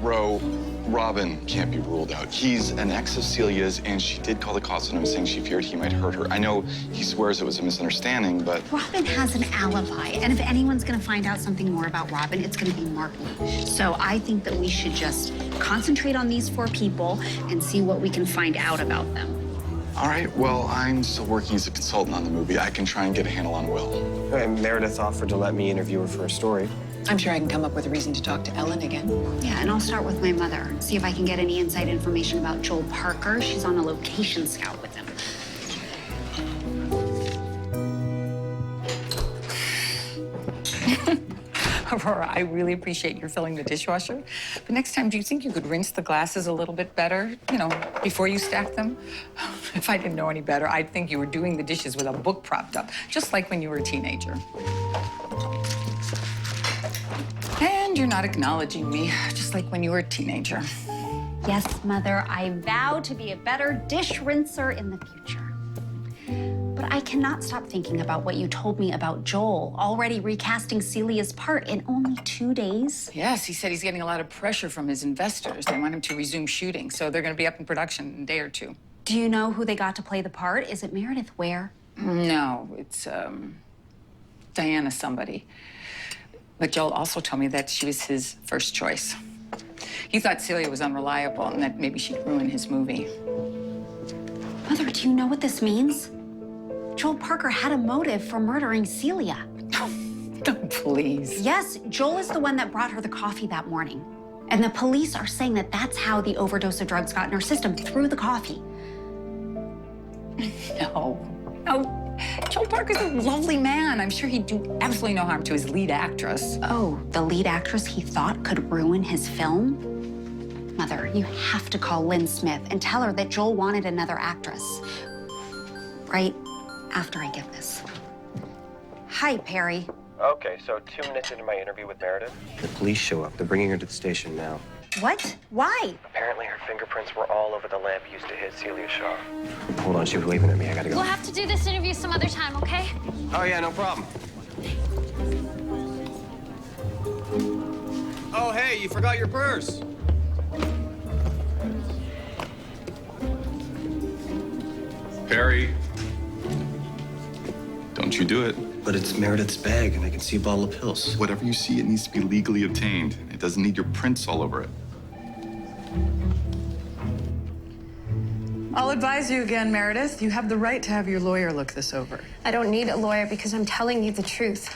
Robin can't be ruled out. He's an ex of Celia's, and she did call the cops on him, saying she feared he might hurt her. I know he swears it was a misunderstanding, but... Robin has an alibi, and if anyone's gonna find out something more about Robin, it's gonna be Martin. So I think that we should just concentrate on these 4 people and see what we can find out about them. All right, well, I'm still working as a consultant on the movie. I can try and get a handle on Will. And Meredith offered to let me interview her for a story. I'm sure I can come up with a reason to talk to Ellen again. Yeah, and I'll start with my mother. See if I can get any inside information about Joel Parker. She's on a location scout with him. Aurora, I really appreciate your filling the dishwasher. But next time, do you think you could rinse the glasses a little bit better, you know, before you stack them? If I didn't know any better, I'd think you were doing the dishes with a book propped up, just like when you were a teenager. And you're not acknowledging me, just like when you were a teenager. Yes, Mother, I vow to be a better dish rinser in the future. But I cannot stop thinking about what you told me about Joel already recasting Celia's part in only 2 days. Yes, he said he's getting a lot of pressure from his investors. They want him to resume shooting, so they're going to be up in production in a day or 2. Do you know who they got to play the part? Is it Meredith Ware? No, it's Diana somebody. But Joel also told me that she was his first choice. He thought Celia was unreliable and that maybe she'd ruin his movie. Mother, do you know what this means? Joel Parker had a motive for murdering Celia. Please. Yes, Joel is the one that brought her the coffee that morning. And the police are saying that that's how the overdose of drugs got in her system, through the coffee. No. Joel Parker's a lovely man. I'm sure he'd do absolutely no harm to his lead actress. Oh, the lead actress he thought could ruin his film? Mother, you have to call Lynn Smith and tell her that Joel wanted another actress. Right after I get this. Hi, Perry. Okay, so 2 minutes into my interview with Meredith, the police show up. They're bringing her to the station now. What? Why? Apparently her fingerprints were all over the lamp used to hit Celia Shaw. Hold on, she was waving at me. I gotta go. We'll have to do this interview some other time, okay? Oh, yeah, no problem. Oh, hey, you forgot your purse. Perry. Don't you do it. But it's Meredith's bag, and I can see a bottle of pills. Whatever you see, it needs to be legally obtained. It doesn't need your prints all over it. I'll advise you again, Meredith. You have the right to have your lawyer look this over. I don't need a lawyer because I'm telling you the truth.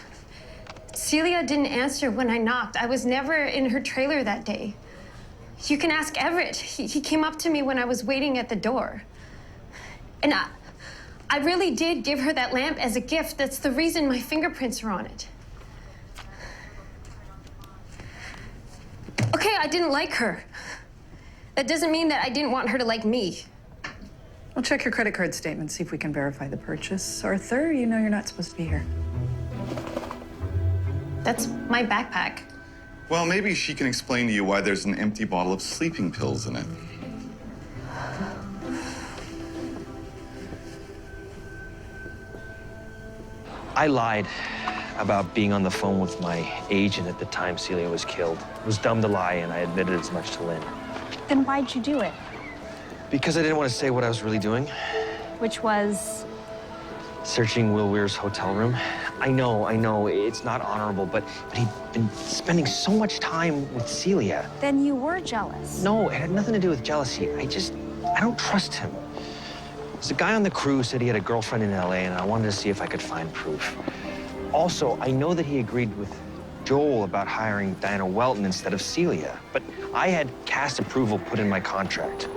Celia didn't answer when I knocked. I was never in her trailer that day. You can ask Everett. He came up to me when I was waiting at the door. And I really did give her that lamp as a gift. That's the reason my fingerprints are on it. Okay, I didn't like her. That doesn't mean that I didn't want her to like me. We'll check your credit card statement, see if we can verify the purchase. Arthur, you know you're not supposed to be here. That's my backpack. Well, maybe she can explain to you why there's an empty bottle of sleeping pills in it. I lied about being on the phone with my agent at the time Celia was killed. It was dumb to lie, and I admitted as much to Lynn. Then why'd you do it? Because I didn't want to say what I was really doing. Which was? Searching Will Weir's hotel room. I know, it's not honorable, but he'd been spending so much time with Celia. Then you were jealous. No, it had nothing to do with jealousy. I don't trust him. There's a guy on the crew said he had a girlfriend in LA, and I wanted to see if I could find proof. Also, I know that he agreed with Joel about hiring Diana Welton instead of Celia, but I had cast approval put in my contract.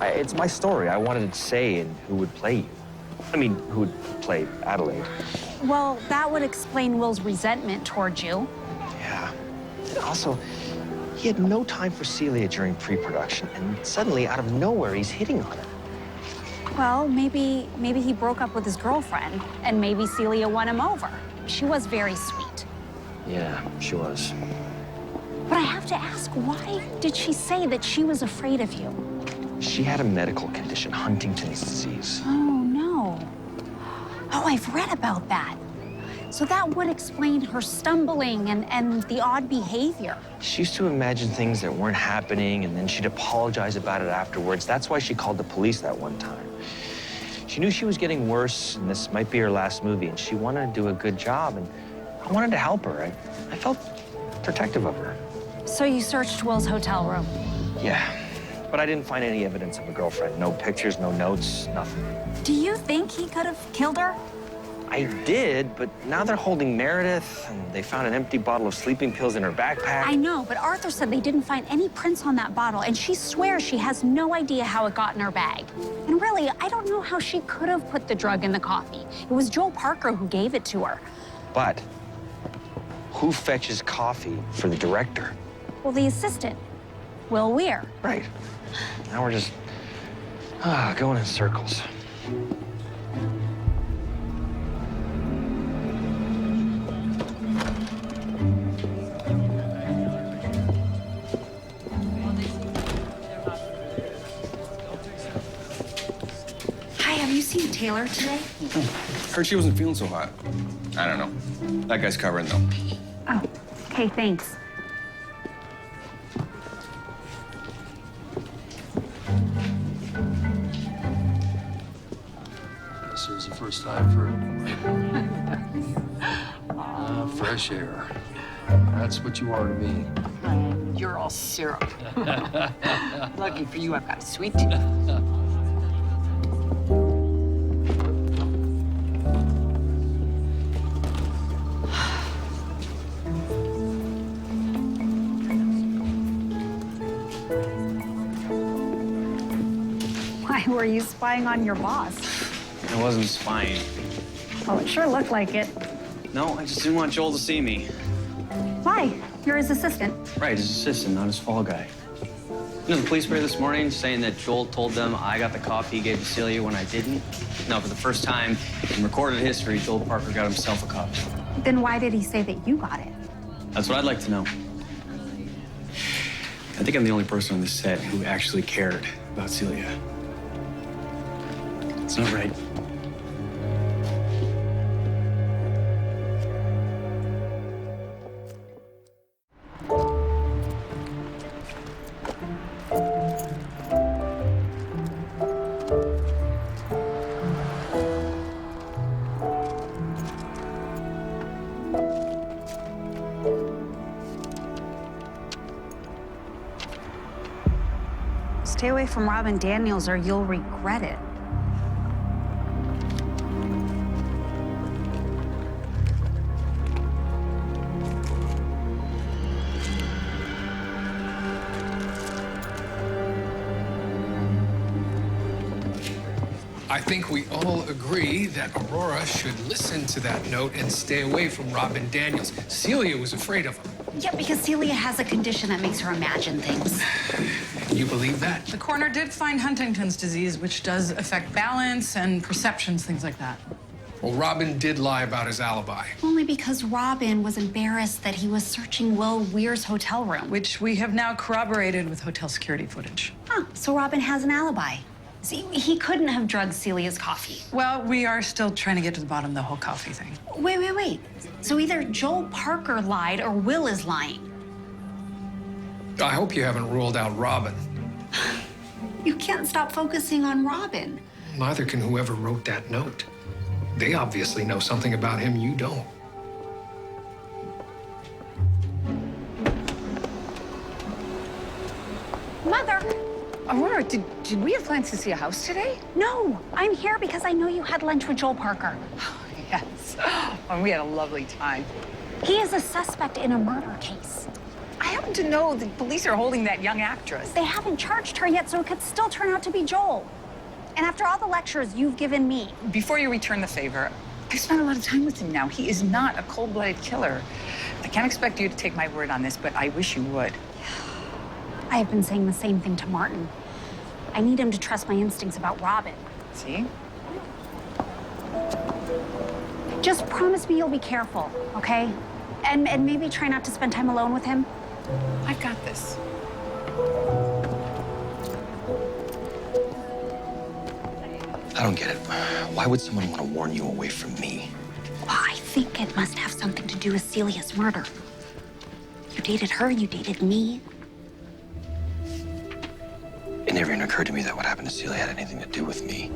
It's my story. I wanted to say and who would play you. I mean, who would play Adelaide. Well, that would explain Will's resentment towards you. Yeah. And also, he had no time for Celia during pre-production, and suddenly, out of nowhere, he's hitting on her. Well, maybe he broke up with his girlfriend, and maybe Celia won him over. She was very sweet. Yeah, she was. But I have to ask, why did she say that she was afraid of you? She had a medical condition, Huntington's disease. Oh, no. Oh, I've read about that. So that would explain her stumbling and the odd behavior. She used to imagine things that weren't happening, and then she'd apologize about it afterwards. That's why she called the police that one time. She knew she was getting worse, and this might be her last movie, and she wanted to do a good job, and I wanted to help her. I felt protective of her. So you searched Will's hotel room? Yeah, but I didn't find any evidence of a girlfriend. No pictures, no notes, nothing. Do you think he could have killed her? I did, but now they're holding Meredith, and they found an empty bottle of sleeping pills in her backpack. I know, but Arthur said they didn't find any prints on that bottle, and she swears she has no idea how it got in her bag. And really, I don't know how she could have put the drug in the coffee. It was Joel Parker who gave it to her. But who fetches coffee for the director? Well, the assistant, Will Weir. Right. Now we're just going in circles. Hi, have you seen Taylor today? Heard she wasn't feeling so hot. I don't know. That guy's covering, though. Oh, okay, thanks. This is the first time for fresh air. That's what you are to me. You're all syrup. Lucky for you, I've got a sweet tooth. Why were you spying on your boss? I wasn't spying. Well, it sure looked like it. No, I just didn't want Joel to see me. Why? You're his assistant. Right, his assistant, not his fall guy. You know, the police were here this morning saying that Joel told them I got the coffee he gave to Celia when I didn't. No, for the first time in recorded history, Joel Parker got himself a copy. Then why did he say that you got it? That's what I'd like to know. I think I'm the only person on this set who actually cared about Celia. It's not right. Stay away from Robin Daniels or you'll regret it. I think we all agree that Aurora should listen to that note and stay away from Robin Daniels. Celia was afraid of him. Yeah, because Celia has a condition that makes her imagine things. You believe that? The coroner did find Huntington's disease, which does affect balance and perceptions, things like that. Well, Robin did lie about his alibi. Only because Robin was embarrassed that he was searching Will Weir's hotel room. Which we have now corroborated with hotel security footage. Huh, so Robin has an alibi. See, he couldn't have drugged Celia's coffee. Well, we are still trying to get to the bottom of the whole coffee thing. Wait. So either Joel Parker lied or Will is lying. I hope you haven't ruled out Robin. You can't stop focusing on Robin. Neither can whoever wrote that note. They obviously know something about him you don't. Mother! Aurora, did we have plans to see a house today? No, I'm here because I know you had lunch with Joel Parker. Yes. And we had a lovely time. He is a suspect in a murder case. I happen to know the police are holding that young actress. They haven't charged her yet, so it could still turn out to be Joel. And after all the lectures you've given me. Before you return the favor, I spent a lot of time with him now. He is not a cold-blooded killer. I can't expect you to take my word on this, but I wish you would. I have been saying the same thing to Martin. I need him to trust my instincts about Robin. See? Just promise me you'll be careful, okay? And maybe try not to spend time alone with him. I've got this. I don't get it. Why would someone want to warn you away from me? Well, I think it must have something to do with Celia's murder. You dated her, you dated me. It never even occurred to me that what happened to Celia had anything to do with me.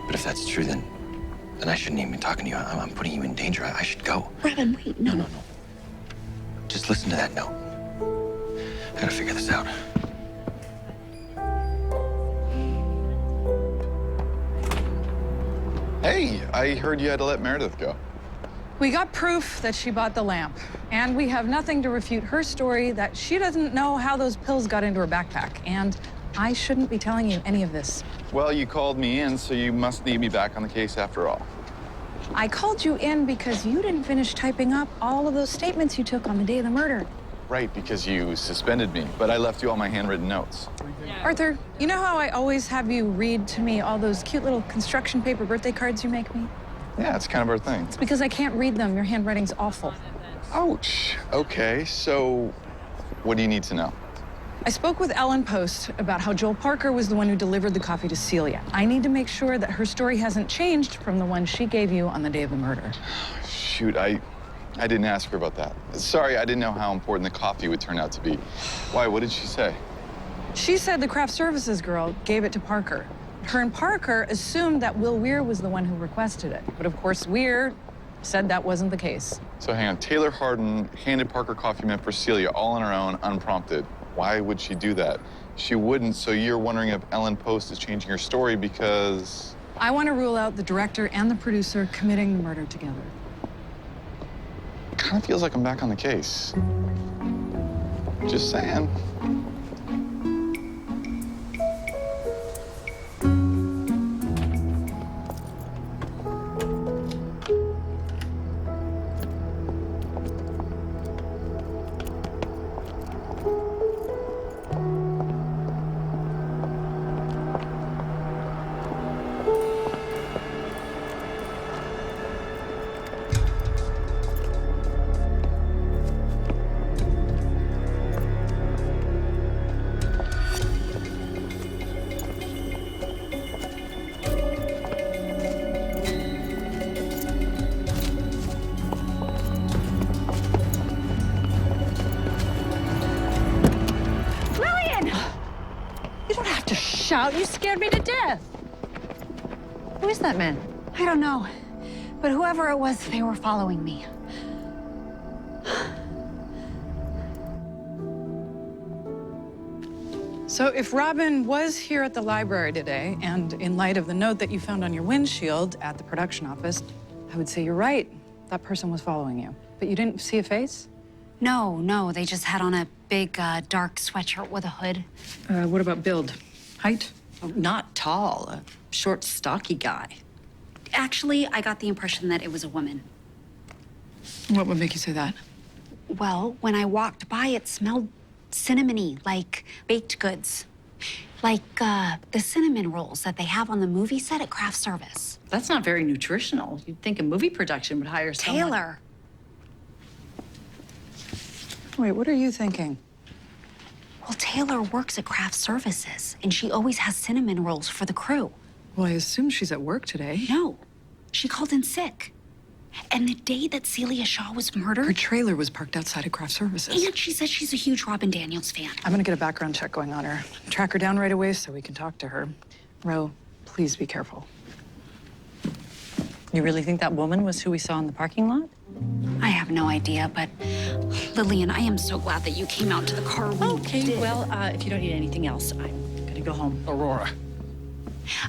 But if that's true, then I shouldn't even be talking to you. I'm putting you in danger. I should go. Robin, wait, no. No. Just listen to that note. I gotta figure this out. Hey, I heard you had to let Meredith go. We got proof that she bought the lamp, and we have nothing to refute her story that she doesn't know how those pills got into her backpack. And I shouldn't be telling you any of this. Well, you called me in, so you must need me back on the case after all. I called you in because you didn't finish typing up all of those statements you took on the day of the murder. Right, because you suspended me, but I left you all my handwritten notes. Arthur, you know how I always have you read to me all those cute little construction paper birthday cards you make me? Yeah, it's kind of our thing. It's because I can't read them. Your handwriting's awful. Ouch. Okay, so what do you need to know? I spoke with Ellen Post about how Joel Parker was the one who delivered the coffee to Celia. I need to make sure that her story hasn't changed from the one she gave you on the day of the murder. Shoot, I didn't ask her about that. Sorry, I didn't know how important the coffee would turn out to be. Why, what did she say? She said the craft services girl gave it to Parker. Her and Parker assumed that Will Weir was the one who requested it. But of course, Weir said that wasn't the case. So hang on, Taylor Harden handed Parker coffee mint for Celia all on her own, unprompted. Why would she do that? She wouldn't, so you're wondering if Ellen Post is changing her story because... I want to rule out the director and the producer committing the murder together. It kind of feels like I'm back on the case. Just saying. Shout, you scared me to death. Who is that man? I don't know, but whoever it was, they were following me. So if Robin was here at the library today, and in light of the note that you found on your windshield at the production office, I would say you're right. That person was following you. But you didn't see a face? No, they just had on a big, dark sweatshirt with a hood. What about build? Height? Oh, not tall, a short, stocky guy. Actually, I got the impression that it was a woman. What would make you say that? Well, when I walked by, it smelled cinnamony, like baked goods. Like, the cinnamon rolls that they have on the movie set at craft service. That's not very nutritional. You'd think a movie production would hire someone. Taylor. Wait, what are you thinking? Well, Taylor works at craft services, and she always has cinnamon rolls for the crew. Well, I assume she's at work today. No, she called in sick. And the day that Celia Shaw was murdered... Her trailer was parked outside of craft services. And she said she's a huge Robin Daniels fan. I'm gonna get a background check going on her. Track her down right away so we can talk to her. Ro, please be careful. You really think that woman was who we saw in the parking lot? I have no idea, but Lillian, I am so glad that you came out to the car when you Okay, did. well, if you don't need anything else, I'm gonna go home. Aurora.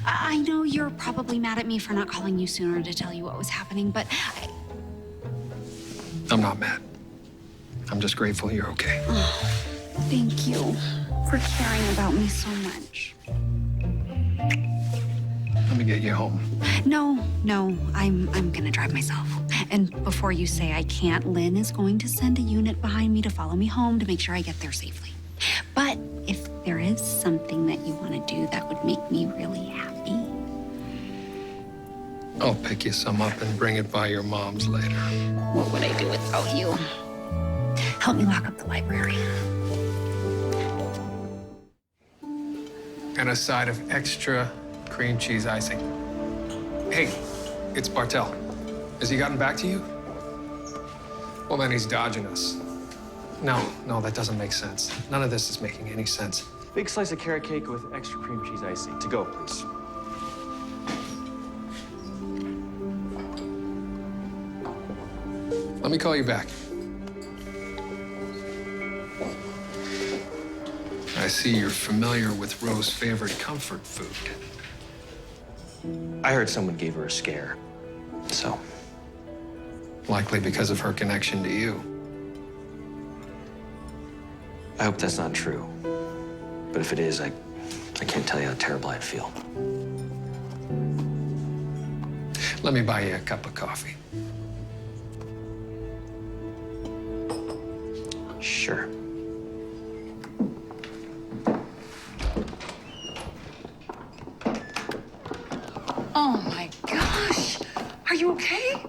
I know you're probably mad at me for not calling you sooner to tell you what was happening, but I'm not mad. I'm just grateful you're okay. Oh, thank you for caring about me so much. Let me get you home. No, I'm gonna drive myself. And before you say I can't, Lynn is going to send a unit behind me to follow me home to make sure I get there safely. But if there is something that you want to do that would make me really happy. I'll pick you some up and bring it by your mom's later. What would I do without you? Help me lock up the library. and a side of extra cream cheese icing. Hey, it's Bartel. Has he gotten back to you? Well, then he's dodging us. No, that doesn't make sense. None of this is making any sense. Big slice of carrot cake with extra cream cheese icing. To go, please. Let me call you back. I see you're familiar with Rose's favorite comfort food. I heard someone gave her a scare, so. Likely because of her connection to you. I hope that's not true. But if it is, I can't tell you how terrible I'd feel. Let me buy you a cup of coffee. Sure. Oh my gosh. Are you okay?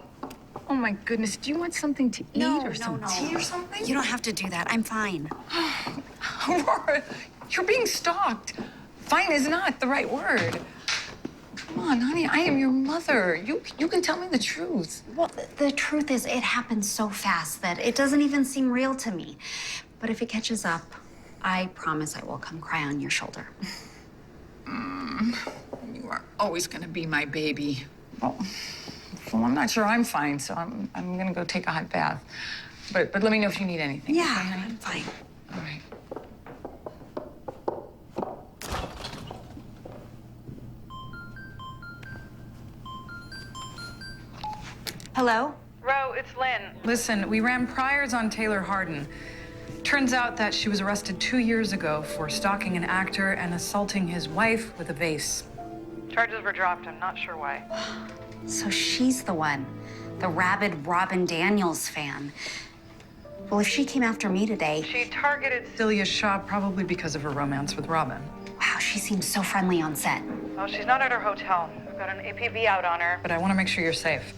Oh my goodness. Do you want something to eat or some tea or something? You don't have to do that. I'm fine. Aurora, you're being stalked. Fine is not the right word. Come on, honey, I am your mother. You can tell me the truth. Well, the truth is, it happened so fast that it doesn't even seem real to me. But if it catches up, I promise I will come cry on your shoulder. You are always going to be my baby. Well, I'm not sure I'm fine, so I'm going to go take a hot bath. But let me know if you need anything. Yeah, okay, honey? I'm fine. All right. Hello? Ro, it's Lynn. Listen, we ran priors on Taylor Harden. Turns out that she was arrested 2 years ago for stalking an actor and assaulting his wife with a vase. Charges were dropped. I'm not sure why. So she's the one, the rabid Robin Daniels fan. Well, if she came after me today... She targeted Celia's shop probably because of her romance with Robin. Wow, she seems so friendly on set. Well, she's not at her hotel. We've got an APB out on her. But I want to make sure you're safe.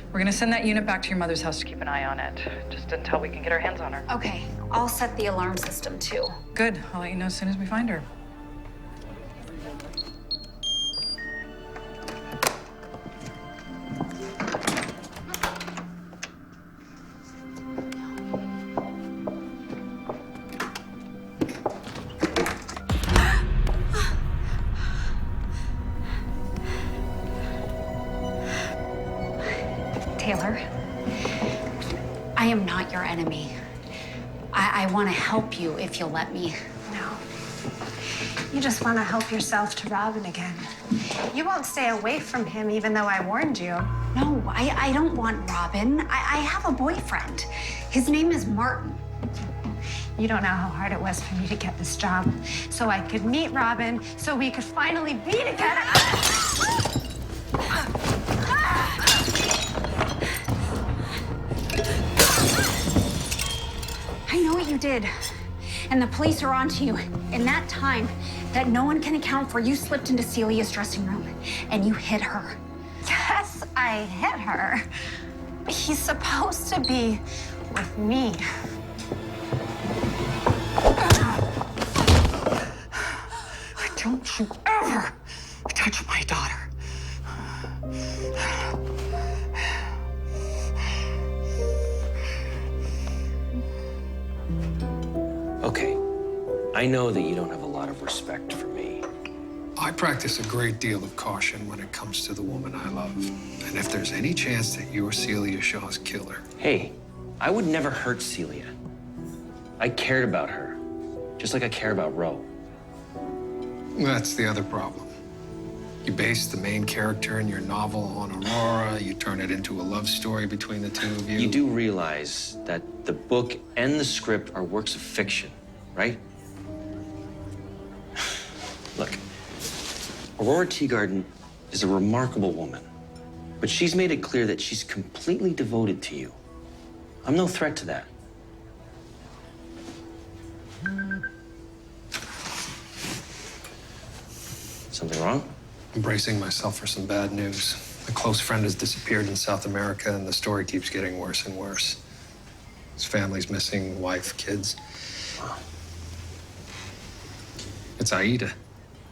We're going to send that unit back to your mother's house to keep an eye on it, just until we can get our hands on her. Okay, I'll set the alarm system, too. Good. I'll let you know as soon as we find her. Taylor, I am not your enemy. I want to help you if you'll let me. No. You just want to help yourself to Robin again. You won't stay away from him even though I warned you. No, I don't want Robin. I have a boyfriend. His name is Martin. You don't know how hard it was for me to get this job. So I could meet Robin, so we could finally be together. I know what you did. And the police are onto you. In that time that no one can account for, you slipped into Celia's dressing room and you hit her. Yes, I hit her. But he's supposed to be with me. Don't you ever touch my daughter. Okay, I know that you don't have a lot of respect for me. I practice a great deal of caution when it comes to the woman I love. And if there's any chance that you're Celia Shaw's killer... Hey, I would never hurt Celia. I cared about her, just like I care about Ro. That's the other problem. You base the main character in your novel on Aurora, you turn it into a love story between the two of you. You do realize that the book and the script are works of fiction, right? Look, Aurora Teagarden is a remarkable woman, but she's made it clear that she's completely devoted to you. I'm no threat to that. Something wrong? I'm bracing myself for some bad news. A close friend has disappeared in South America, and the story keeps getting worse and worse. His family's missing, wife, kids. Wow. It's Aida.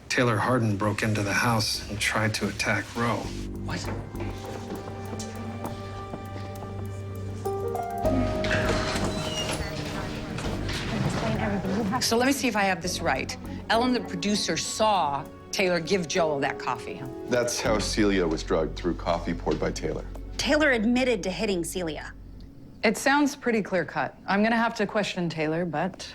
Taylor Harden broke into the house and tried to attack Roe. What? So let me see if I have this right. Ellen, the producer, saw Taylor give Joel that coffee. That's how Celia was drugged, through coffee poured by Taylor. Taylor admitted to hitting Celia. It sounds pretty clear-cut. I'm gonna have to question Taylor, but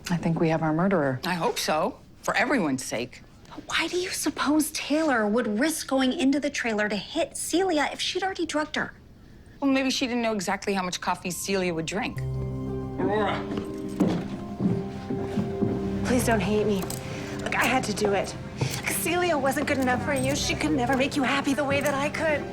I think we have our murderer. I hope so, for everyone's sake. But why do you suppose Taylor would risk going into the trailer to hit Celia if she'd already drugged her? Well, maybe she didn't know exactly how much coffee Celia would drink. Aurora. Please don't hate me. Look, I had to do it. Celia wasn't good enough for you. She could never make you happy the way that I could.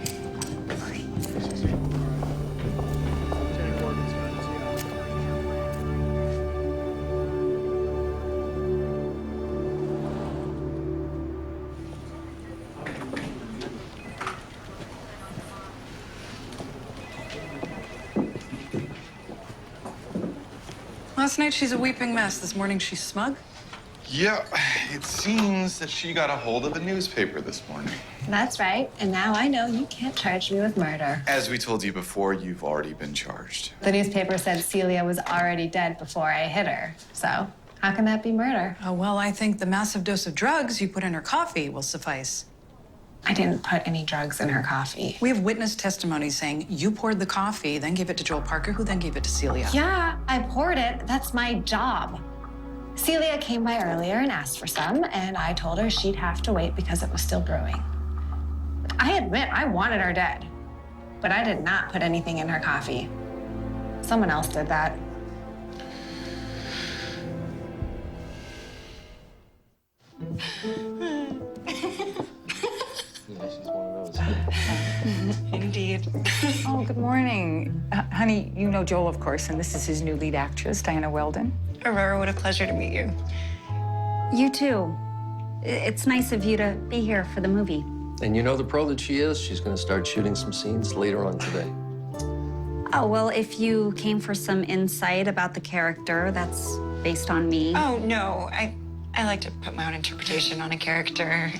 Last night she's a weeping mess. This morning she's smug. Yeah, it seems that she got a hold of a newspaper this morning. That's right. And now I know you can't charge me with murder. As we told you before, you've already been charged. The newspaper said Celia was already dead before I hit her. So how can that be murder? Oh, well, I think the massive dose of drugs you put in her coffee will suffice. I didn't put any drugs in her coffee. We have witness testimony saying you poured the coffee, then gave it to Joel Parker, who then gave it to Celia. Yeah, I poured it. That's my job. Celia came by earlier and asked for some, and I told her she'd have to wait because it was still brewing. I admit I wanted her dead, but I did not put anything in her coffee. Someone else did that. Indeed. Oh, good morning. Honey, you know Joel, of course, and this is his new lead actress, Diana Weldon. Aurora, what a pleasure to meet you. You too. It's nice of you to be here for the movie. And you know the pro that she is, she's gonna start shooting some scenes later on today. Oh, well, if you came for some insight about the character, that's based on me. Oh, no. I like to put my own interpretation on a character.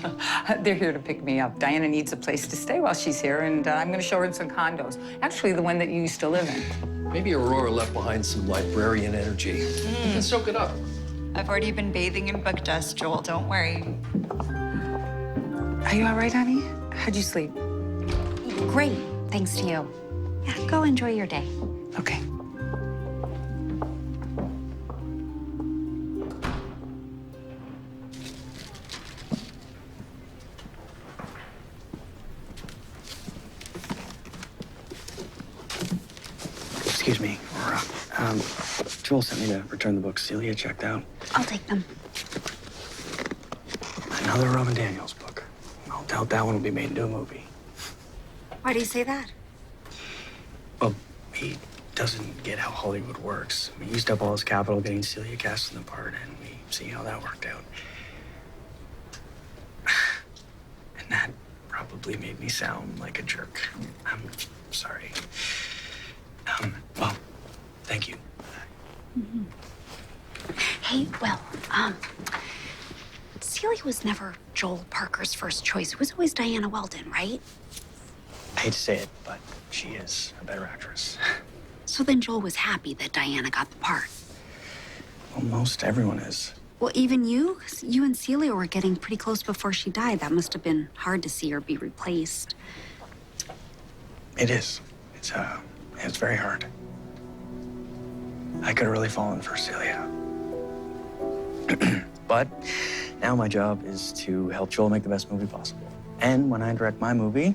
They're here to pick me up. Diana needs a place to stay while she's here, and I'm going to show her some condos. Actually, the one that you used to live in. Maybe Aurora left behind some librarian energy. You can soak it up. I've already been bathing in book dust, Joel. Don't worry. Are you all right, honey? How'd you sleep? Great, thanks to you. Yeah, go enjoy your day. Okay. Excuse me, Aurora. Joel sent me to return the books Celia checked out. I'll take them. Another Robin Daniels book. I'll doubt that one will be made into a movie. Why do you say that? Well, he doesn't get how Hollywood works. He used up all his capital getting Celia cast in the part, and we see how that worked out. And that probably made me sound like a jerk. I'm sorry. Well, thank you. Mm-hmm. Hey, well, Celia was never Joel Parker's first choice. It was always Diana Weldon, right? I hate to say it, but she is a better actress. So then Joel was happy that Diana got the part. Well, most everyone is. Well, even you? 'Cause you and Celia were getting pretty close before she died. That must have been hard to see her be replaced. It is. It's very hard. I could have really fallen for Celia. But now my job is to help Joel make the best movie possible. And when I direct my movie,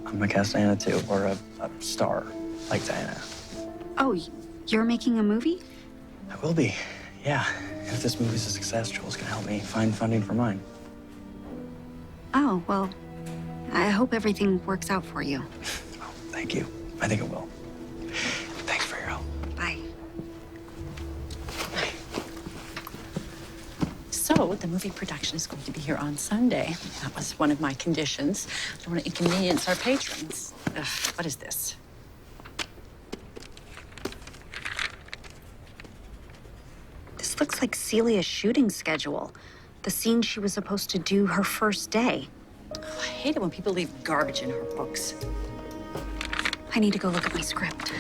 I'm gonna cast Diana too, or a star like Diana. Oh, you're making a movie? I will be, yeah. And if this movie's a success, Joel's gonna help me find funding for mine. Oh, well, I hope everything works out for you. Oh, thank you. I think it will. Thanks for your help. Bye. So the movie production is going to be here on Sunday. That was one of my conditions. I don't want to inconvenience our patrons. Ugh, what is this? This looks like Celia's shooting schedule. the scene she was supposed to do her first day. Oh, I hate it when people leave garbage in her books. I need to go look at my script.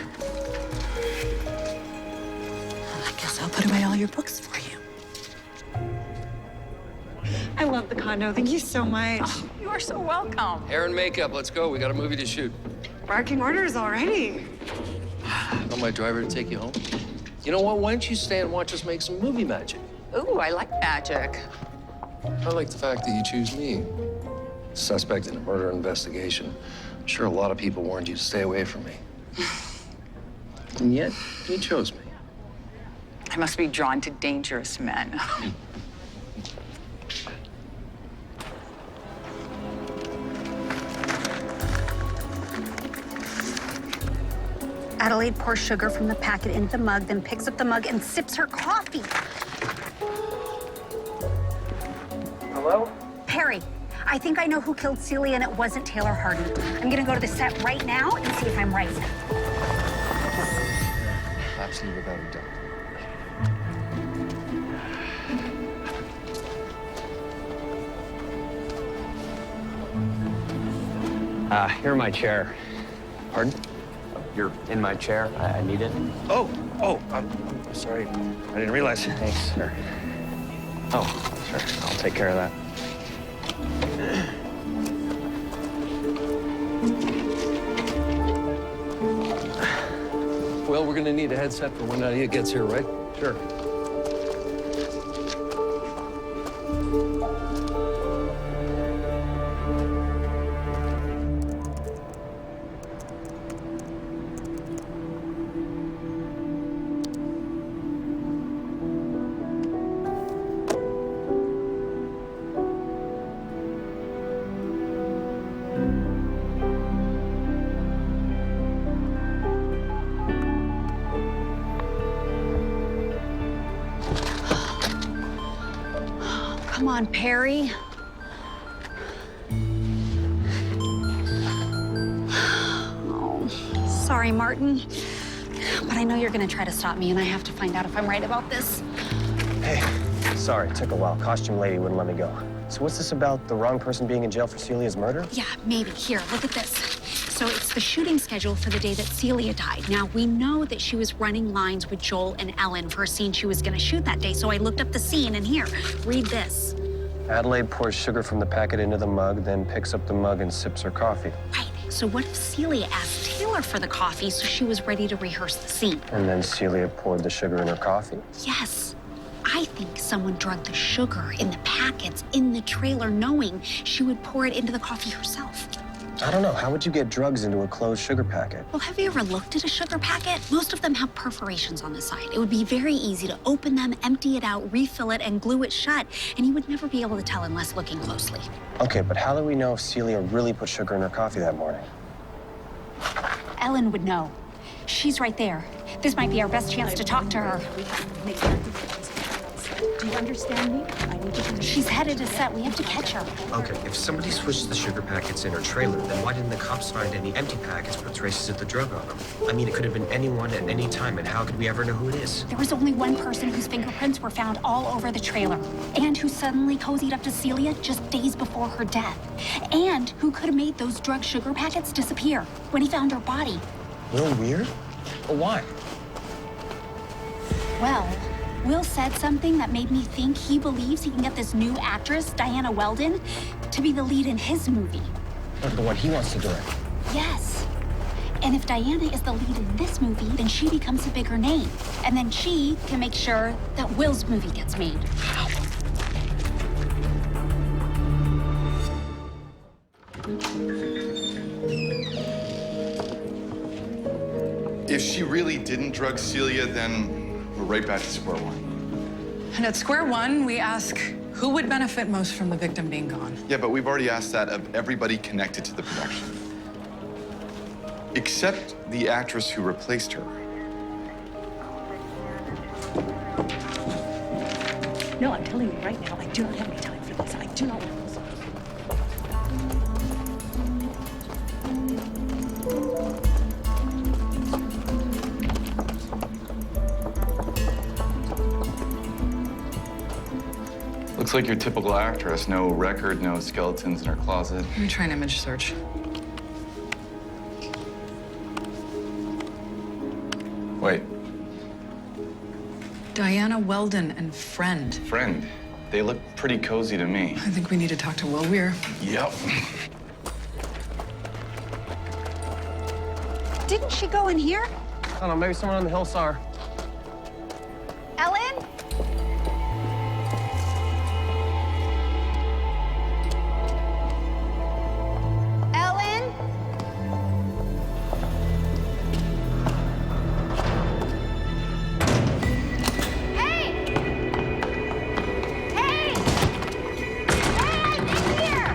I guess I'll put away all your books for you. I love the condo. Thank you so much. Oh, you are so welcome. Hair and makeup, let's go. We got a movie to shoot. Barking orders already. Tell my driver to take you home. You know what? Why don't you stay and watch us make some movie magic? Ooh, I like magic. I like the fact that you choose me. Suspect in a murder investigation. I'm sure a lot of people warned you to stay away from me. And yet, you chose me. I must be drawn to dangerous men. Adelaide pours sugar from the packet into the mug, then picks up the mug and sips her coffee. Hello? Perry, I think I know who killed Celia, and it wasn't Taylor Harden. I'm gonna go to the set right now and see if I'm right. Absolutely without a doubt. Here in my chair. Pardon? You're in my chair. I need it. Oh, I'm sorry. I didn't realize. Thanks, sir. Oh, sure. I'll take care of that. Well, we're gonna need a headset for when Nadia gets here, right? Sure. Come on, Perry. Oh, sorry, Martin. But I know you're gonna try to stop me, and I have to find out if I'm right about this. Hey, sorry, it took a while. Costume lady wouldn't let me go. So what's this about the wrong person being in jail for Celia's murder? Yeah, maybe. Here, look at this. So it's the shooting schedule for the day that Celia died. Now, we know that she was running lines with Joel and Ellen for a scene she was gonna shoot that day, so I looked up the scene, and here, read this. Adelaide pours sugar from the packet into the mug, then picks up the mug and sips her coffee. Right, so what if Celia asked Taylor for the coffee so she was ready to rehearse the scene? And then Celia poured the sugar in her coffee? Yes. I think someone drugged the sugar in the packets in the trailer knowing she would pour it into the coffee herself. I don't know. How would you get drugs into a closed sugar packet? Well, have you ever looked at a sugar packet? Most of them have perforations on the side. It would be very easy to open them, empty it out, refill it, and glue it shut, and you would never be able to tell unless looking closely. Okay, but how do we know if Celia really put sugar in her coffee that morning? Ellen would know. She's right there. This might be our best chance to talk to her. Do you understand me? I need you to... She's headed to set. We have to catch her. Okay, if somebody switched the sugar packets in her trailer, then why didn't the cops find any empty packets with traces of the drug on them? I mean, it could have been anyone at any time, and how could we ever know who it is? There was only one person whose fingerprints were found all over the trailer, and who suddenly cozied up to Celia just days before her death, and who could have made those drug sugar packets disappear when he found her body. Will Weir? Well, why? Well, Will said something that made me think he believes he can get this new actress, Diana Weldon, to be the lead in his movie. Like the one he wants to direct? Yes. And if Diana is the lead in this movie, then she becomes a bigger name. And then she can make sure that Will's movie gets made. If she really didn't drug Celia, then we're right back to square one. And at square one, we ask, who would benefit most from the victim being gone? Yeah, but we've already asked that of everybody connected to the production. Except the actress who replaced her. No, I'm telling you right now, I do not have any time for this. I do not want this. Looks like your typical actress. No record, no skeletons in her closet. Let me try an image search. Wait, Diana Weldon and friend. friend. They look pretty cozy to me. I think we need to talk to Will Weir. Yep. Didn't she go in here? I don't know, maybe someone on the hill saw her. Ellen? Ellen? Hey! Hey! Ellen, in here!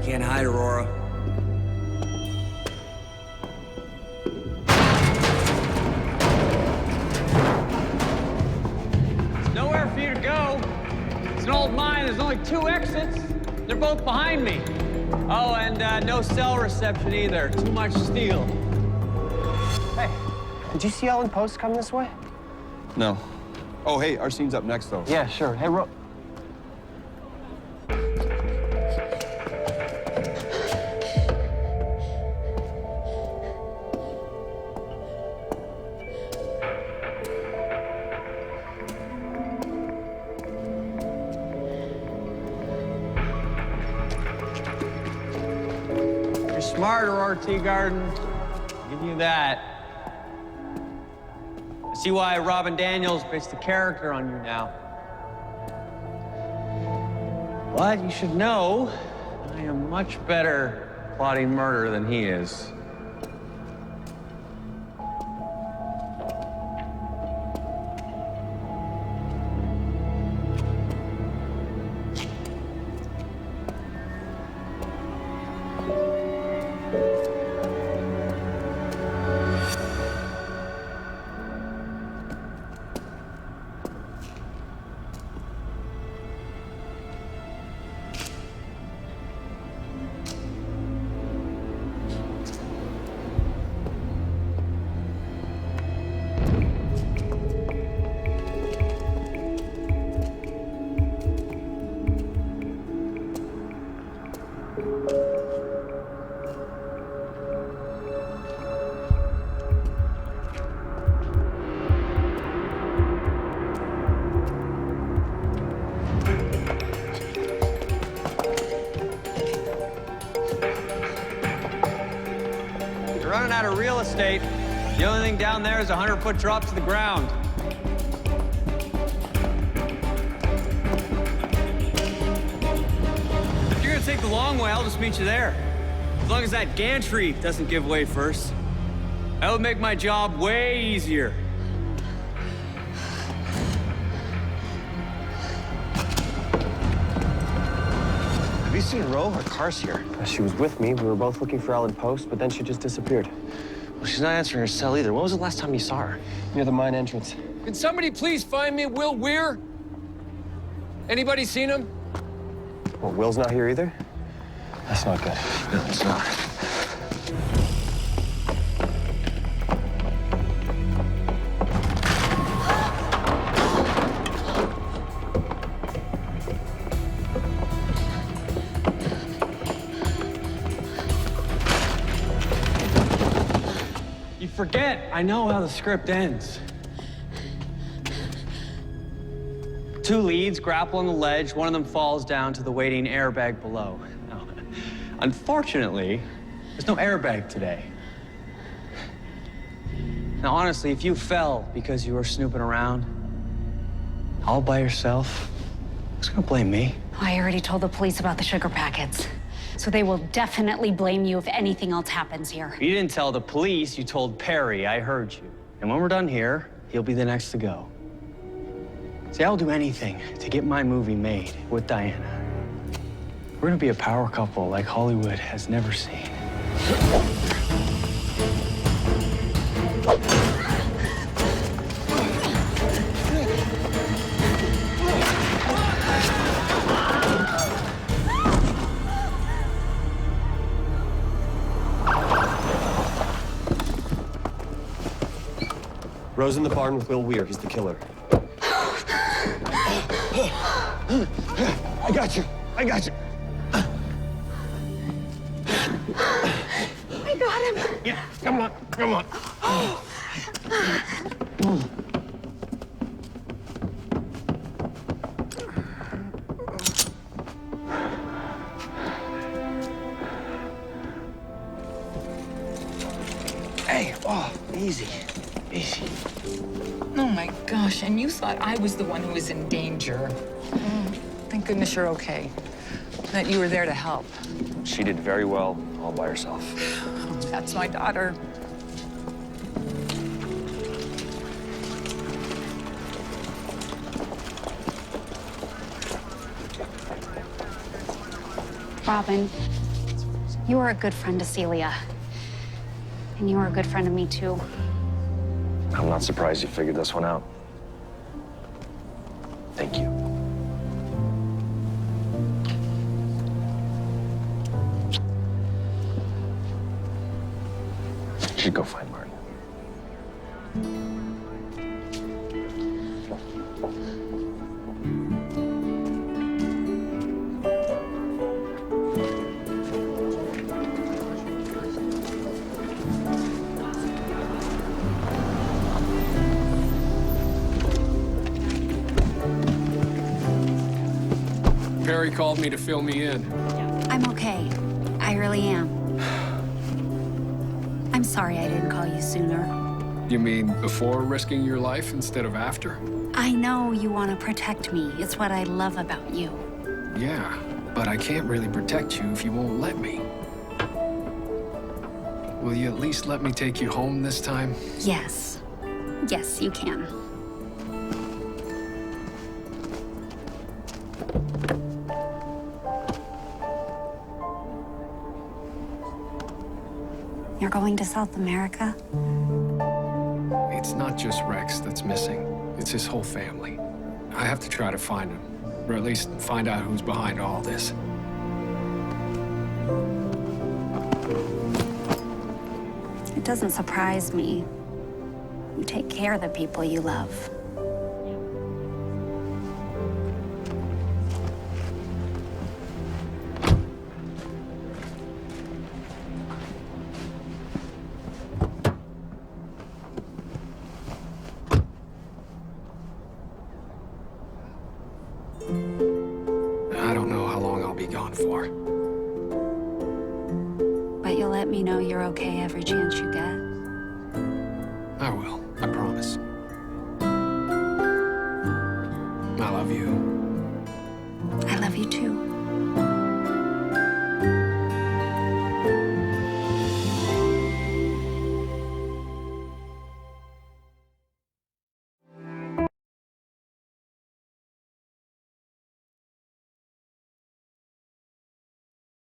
Can't hide, Aurora. There's nowhere for you to go. It's an old mine. There's only 2 exits. They're both behind me. Oh, and no cell reception either. Too much steel. Hey, did you see Ellen Post come this way? No. Oh, hey, our scene's up next, though. Yeah, sure. Hey, You're smart, Aurora Teagarden. I'll give you that. I see why Robin Daniels based the character on you now. But you should know, I am much better plotting murder than he is. You're running out of real estate. The only thing down there is a 100-foot drop to the ground. If you're gonna take the long way, I'll just meet you there. As long as that gantry doesn't give way first. That would make my job way easier. Have you seen Ro? Her car's here. She was with me. We were both looking for Ellen Post, but then she just disappeared. Well, she's not answering her cell either. When was the last time you saw her? Near the mine entrance. Can somebody please find me Will Weir? Anybody seen him? Well, Will's not here either? That's not good. No, it's not. You forget, I know how the script ends. 2 leads grapple on the ledge. One of them falls down to the waiting airbag below. Now, unfortunately, there's no airbag today. Now, honestly, if you fell because you were snooping around all by yourself, who's gonna blame me? I already told the police about the sugar packets. So they will definitely blame you if anything else happens here. You didn't tell the police, you told Perry. I heard you. And when we're done here, he'll be the next to go. See, I'll do anything to get my movie made with Diana. We're gonna be a power couple like Hollywood has never seen. Rose in the barn with Will Weir. He's the killer. I got you. I got you. I got him. Yeah, come on, come on. Hey, oh, easy, easy. Oh my gosh, and you thought I was the one who was in danger. Thank goodness you're okay. That you were there to help. She did very well all by herself. That's my daughter. Robin, you were a good friend to Celia. And you were a good friend to me, too. I'm not surprised you figured this one out. Thank you. You should go find Martin. Perry called me to fill me in. I'm okay. I really am. I'm sorry I didn't call you sooner. You mean before risking your life instead of after? I know you want to protect me. It's what I love about you. Yeah, but I can't really protect you if you won't let me. Will you at least let me take you home this time? Yes. Yes, you can. You're going to South America? It's not just Rex that's missing. It's his whole family. I have to try to find him, or at least find out who's behind all this. It doesn't surprise me. You take care of the people you love. I don't know how long I'll be gone for. But you'll let me know you're okay every chance you get. I will, I promise. I love you.